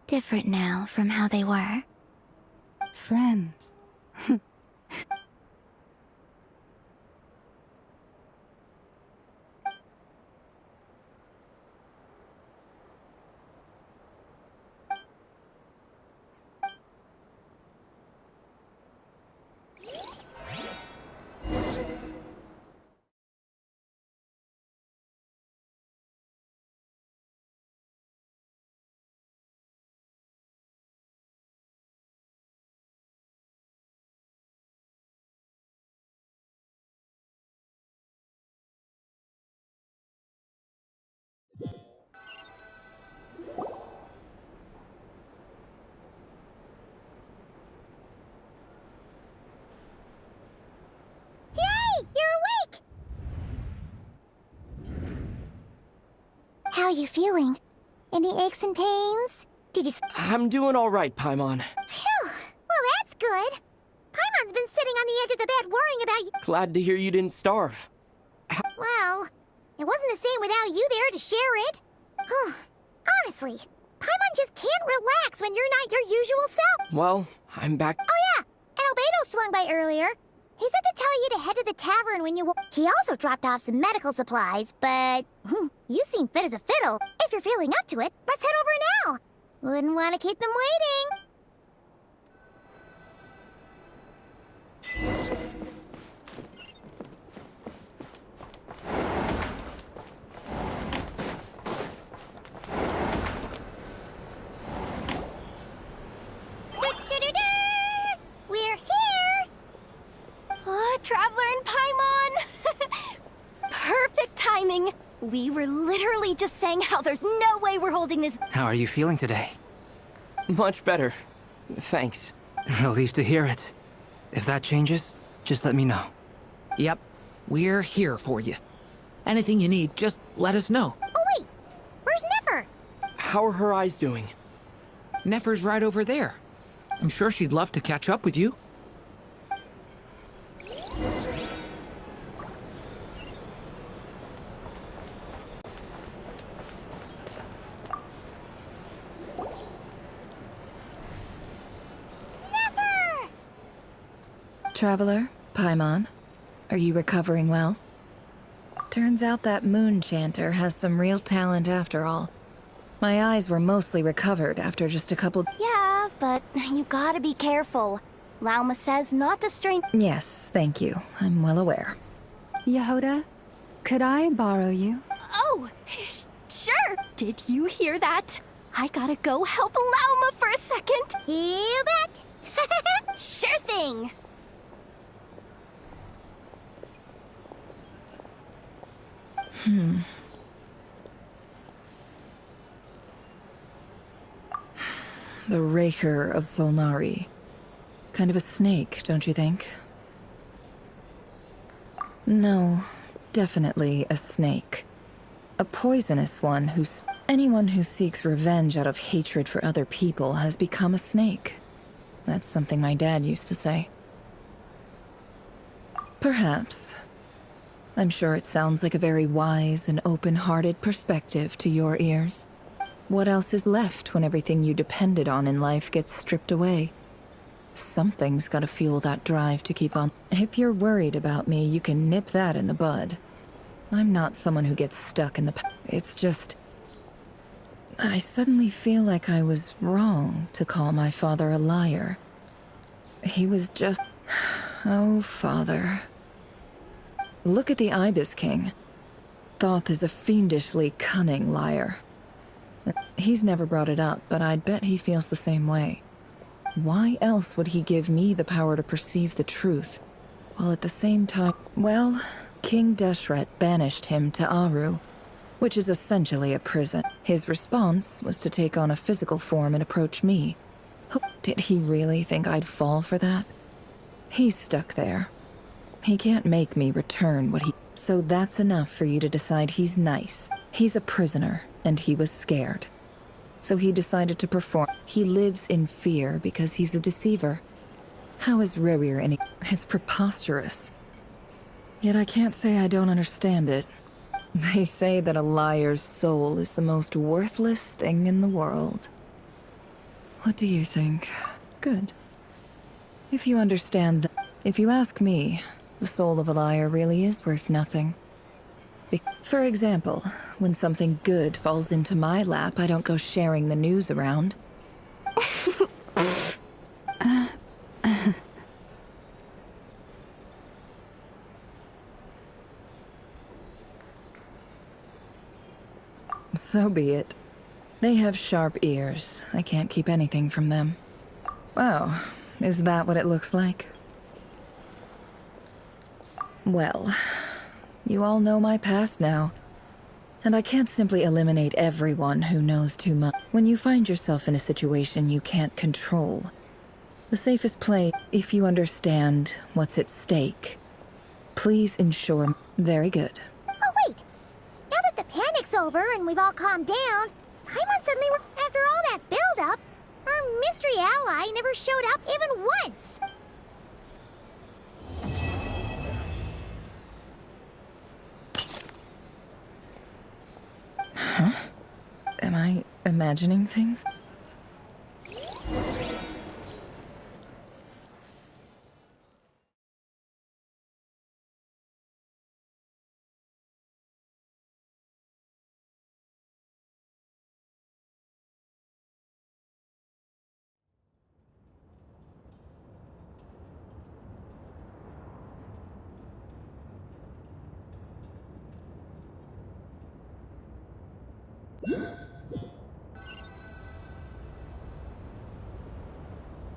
different now from how they were. Friends. How are you feeling? Any aches and pains? Did you... I'm doing all right, Paimon. Phew! Well, that's good. Paimon's been sitting on the edge of the bed worrying about you. Glad to hear you didn't starve. Well, it wasn't the same without you there to share it. Honestly, Paimon just can't relax when you're not your usual self. Well, I'm back. Oh yeah, and Albedo swung by earlier. He said to tell you to head to the tavern when you... He also dropped off some medical supplies, but... you seem fit as a fiddle. If you're feeling up to it, let's head over now. Wouldn't want to keep them waiting. We're here! Traveler and Paimon! Perfect timing! We were literally just saying how there's no way we're holding this... How are you feeling today? Much better. Thanks. Relieved to hear it. If that changes, just let me know. Yep. We're here for you. Anything you need, just let us know. Oh wait! Where's Nefer? How are her eyes doing? Nefer's right over there. I'm sure she'd love to catch up with you. Traveler, Paimon, are you recovering well? Turns out that moon chanter has some real talent after all. My eyes were mostly recovered after just a couple... Yeah, but you gotta be careful. Lauma says not to strain... Yes, thank you. I'm well aware. Yehoda, could I borrow you? Oh, sure. Did you hear that? I gotta go help Lauma for a second. You bet. Sure thing! The Raker of Solnari. Kind of a snake, don't you think? No, definitely a snake. A poisonous one who's... Anyone who seeks revenge out of hatred for other people has become a snake. That's something my dad used to say. Perhaps. I'm sure it sounds like a very wise and open-hearted perspective to your ears. What else is left when everything you depended on in life gets stripped away? Something's gotta fuel that drive to keep on. If you're worried about me, you can nip that in the bud. I'm not someone who gets stuck in the past. It's just... I suddenly feel like I was wrong to call my father a liar. He was just... Oh, father. Look at the Ibis King. Thoth is a fiendishly cunning liar. He's never brought it up, but I'd bet he feels the same way. Why else would he give me the power to perceive the truth, while at the same time... Well, King Deshret banished him to Aru, which is essentially a prison. His response was to take on a physical form and approach me. Did he really think I'd fall for that? He's stuck there. He can't make me return what he... So that's enough for you to decide he's nice. He's a prisoner, and he was scared. So he decided to perform. He lives in fear because he's a deceiver. How is Rerir any... It's preposterous. Yet I can't say I don't understand it. They say that a liar's soul is the most worthless thing in the world. What do you think? Good. If you understand that... If you ask me, the soul of a liar really is worth nothing. For example, when something good falls into my lap, I don't go sharing the news around. So be it. They have sharp ears. I can't keep anything from them. Wow, is that what it looks like? Well, you all know my past now. And I can't simply eliminate everyone who knows too much. When you find yourself in a situation you can't control, the safest play, if you understand what's at stake, please ensure... Very good. Oh, wait! Now that the panic's over and we've all calmed down, Paimon suddenly... After all that build-up, our mystery ally never showed up even once! Huh? Am I imagining things?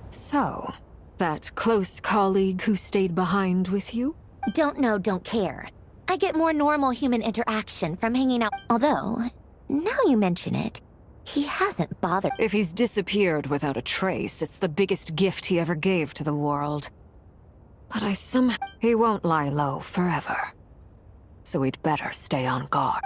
So, that close colleague who stayed behind with you? Don't know, don't care. I get more normal human interaction from hanging out. Although, now you mention it, he hasn't bothered. If he's disappeared without a trace, it's the biggest gift he ever gave to the world. But I somehow... He won't lie low forever. So we'd better stay on guard.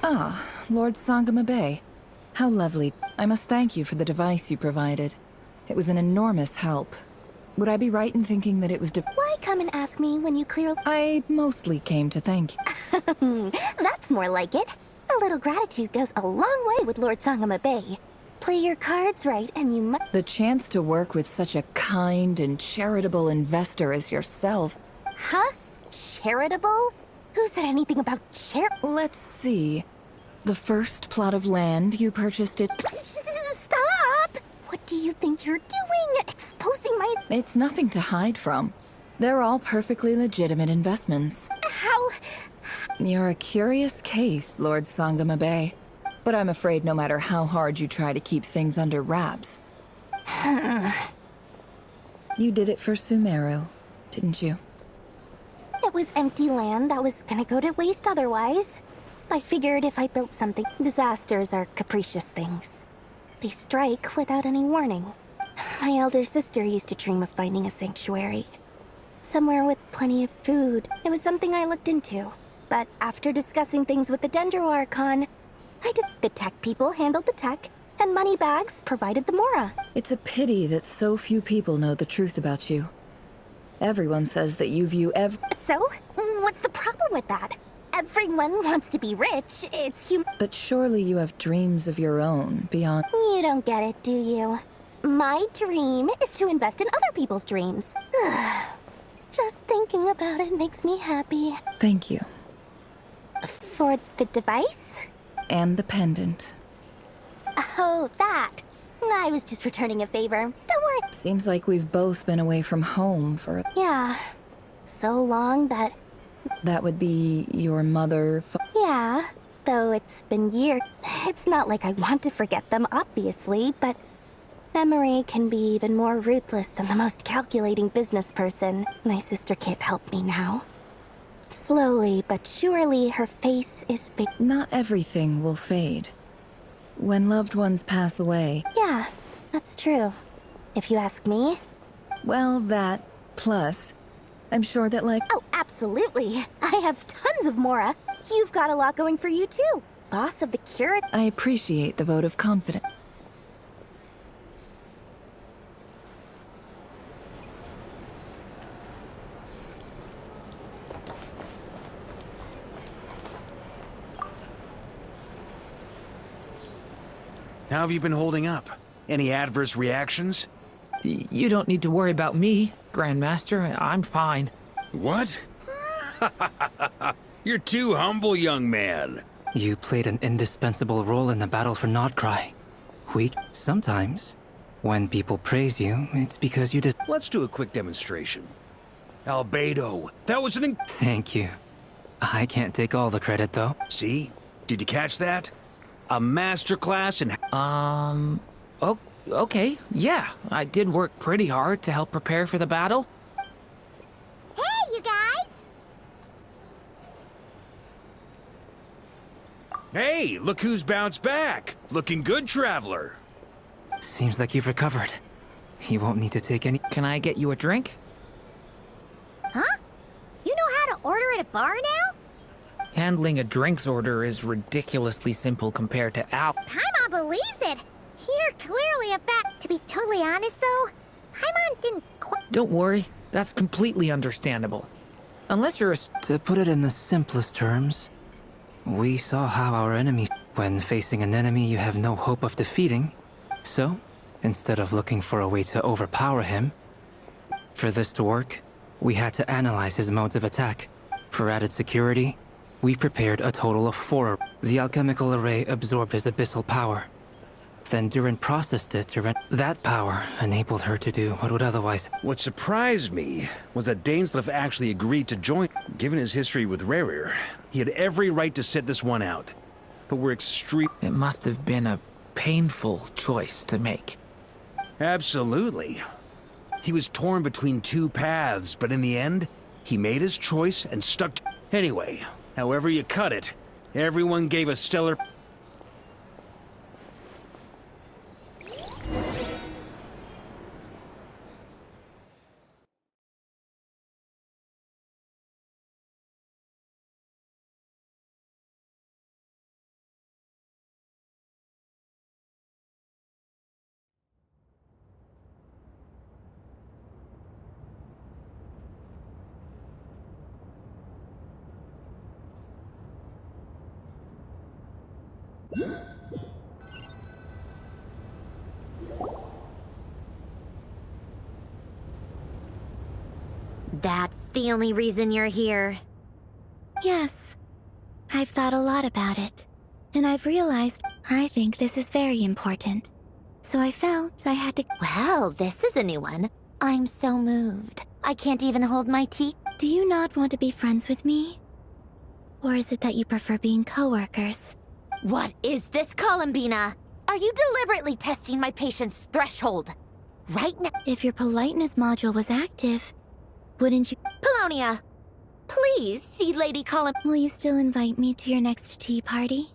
Ah, Lord Sangama Bay. How lovely. I must thank you for the device you provided. It was an enormous help. Would I be right in thinking that it was Why come and ask me when you clear... I mostly came to thank you. That's more like it. A little gratitude goes a long way with Lord Sangama Bay. Play your cards right and you might... The chance to work with such a kind and charitable investor as yourself. Huh? Charitable? Who said anything about Let's see. The first plot of land you purchased it... Stop! What do you think you're doing? Exposing my... It's nothing to hide from. They're all perfectly legitimate investments. How... You're a curious case, Lord Sangama Bay. But I'm afraid no matter how hard you try to keep things under wraps... You did it for Sumeru, didn't you? It was empty land that was gonna go to waste otherwise. I figured if I built something... Disasters are capricious things. They strike without any warning. My elder sister used to dream of finding a sanctuary. Somewhere with plenty of food. It was something I looked into. But after discussing things with the Dendro Archon, the tech people handled the tech, and Moneybags provided the Mora. It's a pity that so few people know the truth about you. Everyone says that you view So? What's the problem with that? Everyone wants to be rich. It's But surely you have dreams of your own beyond... You don't get it, do you? My dream is to invest in other people's dreams. Just thinking about it makes me happy. Thank you. For the device? And the pendant. Oh, that. I was just returning a favor. Don't worry. Seems like we've both been away from home for... Yeah. So long that... That would be your mother... Yeah, though it's been years. It's not like I want to forget them, obviously, but... Memory can be even more ruthless than the most calculating business person. My sister can't help me now. Slowly but surely, her face is fake. Not everything will fade. When loved ones pass away... Yeah, that's true. If you ask me. Well, that, plus... I'm sure that Oh, absolutely! I have tons of Mora. You've got a lot going for you, too. Boss of the curate... I appreciate the vote of confidence. How have you been holding up? Any adverse reactions? You don't need to worry about me, Grandmaster. I'm fine. What? You're too humble, young man. You played an indispensable role in the battle for Nodcry. Sometimes, when people praise you, it's because you Let's do a quick demonstration. Albedo, that was an... Thank you. I can't take all the credit, though. See? Did you catch that? A masterclass in... Okay, yeah. I did work pretty hard to help prepare for the battle. Hey, you guys! Hey, look who's bounced back. Looking good, Traveler. Seems like you've recovered. You won't need to take any... Can I get you a drink? Huh? You know how to order at a bar now? Handling a drinks order is ridiculously simple compared to Paimon believes it! You're clearly a fact. To be totally honest, though, Paimon didn't quite... Don't worry, that's completely understandable. Unless you're a... To put it in the simplest terms, we saw how our enemy... When facing an enemy you have no hope of defeating, so, instead of looking for a way to overpower him, for this to work, we had to analyze his modes of attack. For added security, we prepared a total of 4. The alchemical array absorbed his abyssal power. Then Durin processed it to that power enabled her to do what would otherwise... What surprised me was that Dainsleif actually agreed to join. Given his history with Rerir, he had every right to sit this one out. But we're extreme... It must have been a painful choice to make. Absolutely. He was torn between 2 paths, but in the end, he made his choice and stuck to... Anyway, however you cut it, everyone gave a stellar... That's the only reason you're here? Yes. I've thought a lot about it, and I've realized I think this is very important. So I felt I had to... Well, this is a new one. I'm so moved. I can't even hold my tea. Do you not want to be friends with me? Or is it that you prefer being co-workers? What is this, Columbina? Are you deliberately testing my patience threshold? Right now? If your politeness module was active, wouldn't you... Polonia! Please see Lady Colum... Will you still invite me to your next tea party?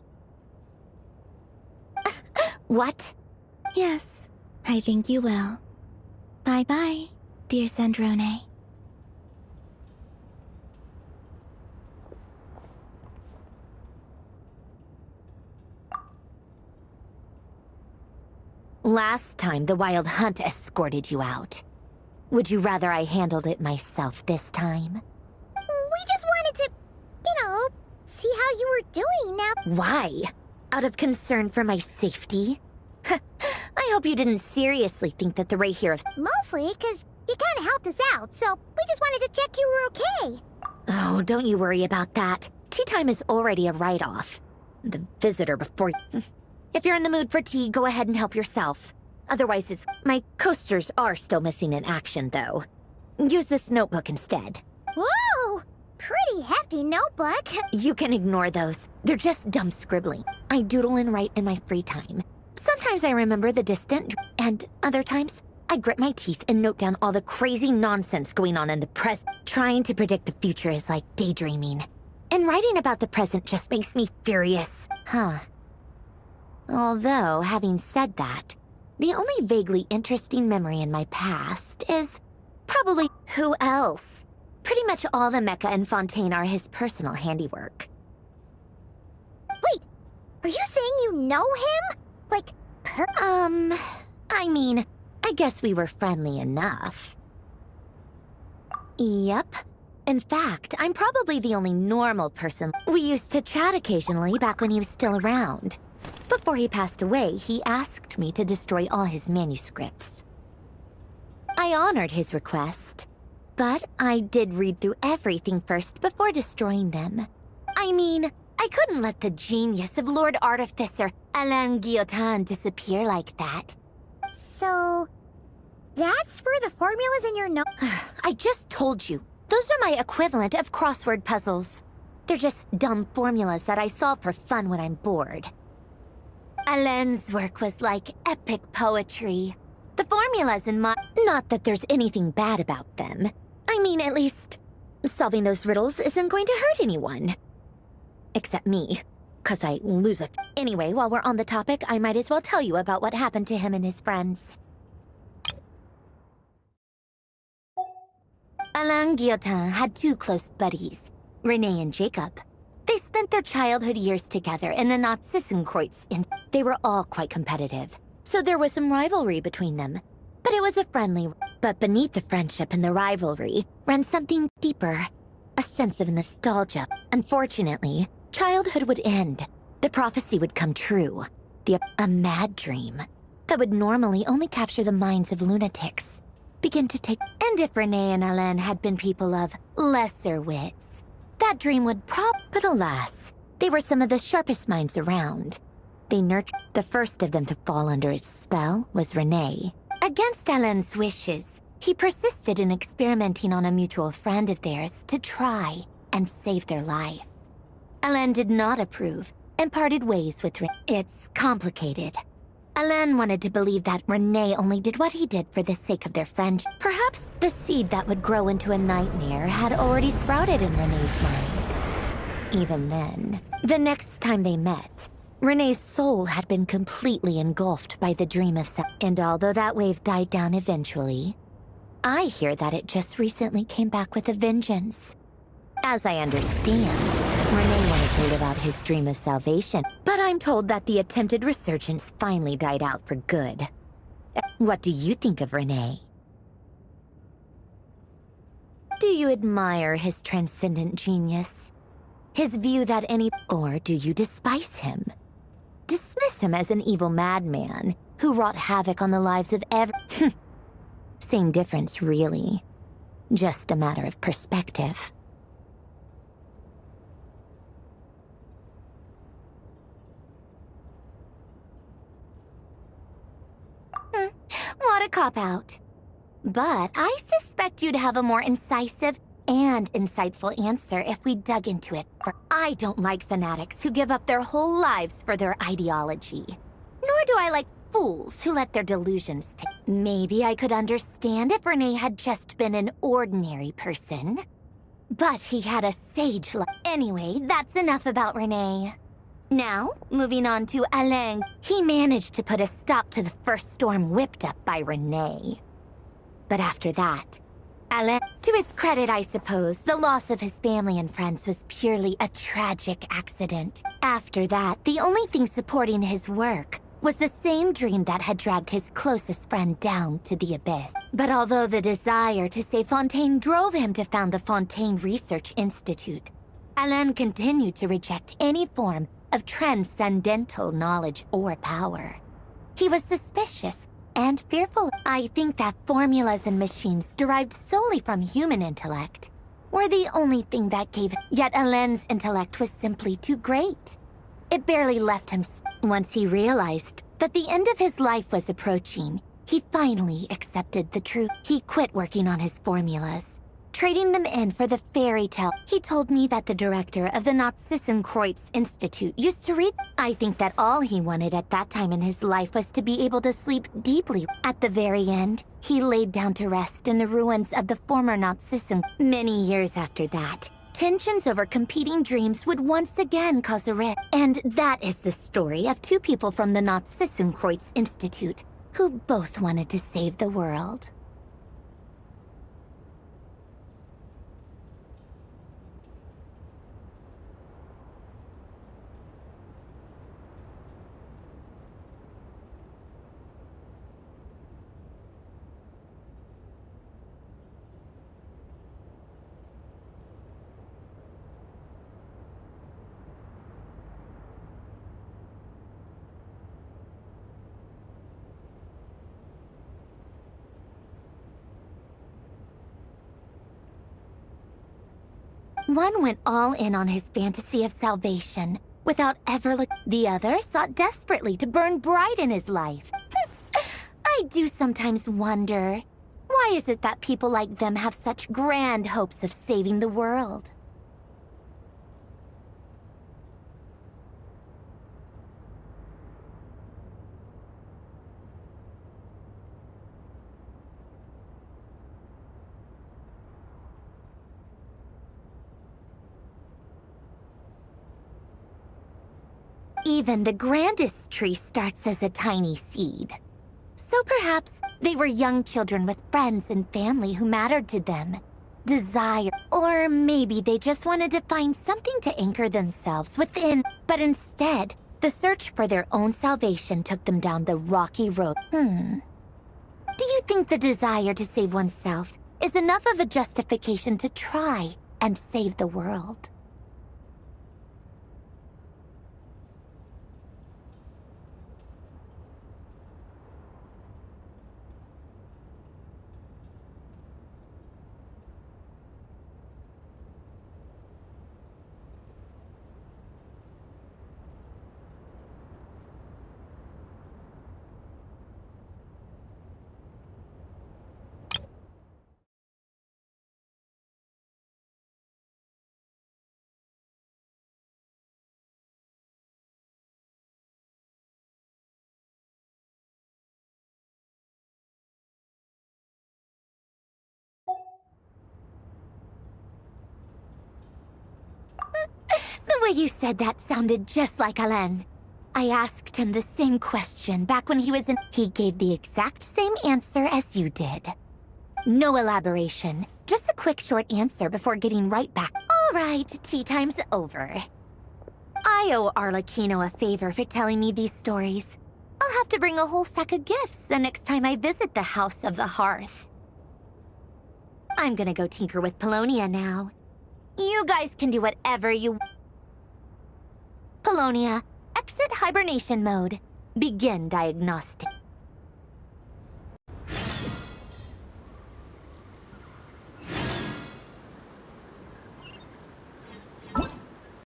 What? Yes, I think you will. Bye-bye, dear Sandrone. Last time, the Wild Hunt escorted you out. Would you rather I handled it myself this time? We just wanted to, see how you were doing now. Why? Out of concern for my safety? I hope you didn't seriously think that the Ray here of... Mostly because you kind of helped us out, so we just wanted to check you were okay. Oh, don't you worry about that. Tea time is already a write-off. The visitor before you... If you're in the mood for tea, go ahead and help yourself. Otherwise, it's... My coasters are still missing in action, though. Use this notebook instead. Whoa! Pretty hefty notebook. You can ignore those. They're just dumb scribbling. I doodle and write in my free time. Sometimes I remember the distant, and other times, I grit my teeth and note down all the crazy nonsense going on in the present. Trying to predict the future is like daydreaming. And writing about the present just makes me furious. Huh. Although, having said that, the only vaguely interesting memory in my past is probably who else? Pretty much all the mecha and Fontaine are his personal handiwork. Wait, are you saying you know him? Like, I mean, I guess we were friendly enough. Yep. In fact, I'm probably the only normal person. We used to chat occasionally back when he was still around. Before he passed away, he asked me to destroy all his manuscripts. I honored his request, but I did read through everything first before destroying them. I mean, I couldn't let the genius of Lord Artificer Alain Guillotin disappear like that. So, that's where the formulas in your note... I just told you. Those are my equivalent of crossword puzzles. They're just dumb formulas that I solve for fun when I'm bored. Alain's work was like epic poetry. The formulas in my... Not that there's anything bad about them. I mean, at least, solving those riddles isn't going to hurt anyone. Except me, 'cause I lose a... Anyway, while we're on the topic, I might as well tell you about what happened to him and his friends. Alain Guillotin had two close buddies, Renee and Jacob. They spent their childhood years together in the Nazissenkreuz, and they were all quite competitive, so there was some rivalry between them. But it was a friendly... But beneath the friendship and the rivalry ran something deeper, a sense of nostalgia. Unfortunately, childhood would end. The prophecy would come true. A mad dream that would normally only capture the minds of lunatics begin to take... And if Renee and Alain had been people of lesser wits, that dream would But alas, they were some of the sharpest minds around. They nurtured... The first of them to fall under its spell was Renee. Against Alain's wishes, he persisted in experimenting on a mutual friend of theirs to try and save their life. Alain did not approve and parted ways with Renee. It's complicated. Alain wanted to believe that Renee only did what he did for the sake of their friendship. Perhaps the seed that would grow into a nightmare had already sprouted in Renee's mind. Even then, the next time they met, Renee's soul had been completely engulfed by the dream of sex. And although that wave died down eventually, I hear that it just recently came back with a vengeance. As I understand, Renee wanted to live out his dream of salvation, but I'm told that the attempted resurgence finally died out for good. What do you think of Renee? Do you admire his transcendent genius? His view that any... Or do you despise him? Dismiss him as an evil madman who wrought havoc on the lives of Same difference, really. Just a matter of perspective. What a cop-out. But I suspect you'd have a more incisive and insightful answer if we dug into it. For I don't like fanatics who give up their whole lives for their ideology. Nor do I like fools who let their delusions take. Maybe I could understand if Renee had just been an ordinary person. But he had a sage life. Anyway, that's enough about Renee. Now, moving on to Alain. He managed to put a stop to the first storm whipped up by Renee. But after that, Alain, to his credit I suppose, the loss of his family and friends was purely a tragic accident. After that, the only thing supporting his work was the same dream that had dragged his closest friend down to the abyss. But although the desire to save Fontaine drove him to found the Fontaine Research Institute, Alain continued to reject any form of transcendental knowledge or power. He was suspicious and fearful. I think that formulas and machines derived solely from human intellect were the only thing that gave him. Yet Alain's intellect was simply too great. It barely left him. Once he realized that the end of his life was approaching, he finally accepted the truth. He quit working on his formulas, trading them in for the fairy tale. He told me that the director of the Kreuz Institute used to read. I think that all he wanted at that time in his life was to be able to sleep deeply. At the very end, he laid down to rest in the ruins of the former Nazism. Many years after that, tensions over competing dreams would once again cause a rift. And that is the story of two people from the Kreuz Institute who both wanted to save the world. One went all in on his fantasy of salvation, without ever looking. The other sought desperately to burn bright in his life. I do sometimes wonder, why is it that people like them have such grand hopes of saving the world? Even the grandest tree starts as a tiny seed. So perhaps they were young children with friends and family who mattered to them. Desire. Or maybe they just wanted to find something to anchor themselves within. But instead, the search for their own salvation took them down the rocky road. Do you think the desire to save oneself is enough of a justification to try and save the world? The way you said that sounded just like Alain. I asked him the same question back when he was in. He gave the exact same answer as you did. No elaboration, just a quick short answer before getting right back. All right, tea time's over. I owe Arlecchino a favor for telling me these stories. I'll have to bring a whole sack of gifts the next time I visit the House of the Hearth. I'm gonna go tinker with Polonia now. You guys can do whatever you want. Polonia, exit hibernation mode. Begin diagnostic.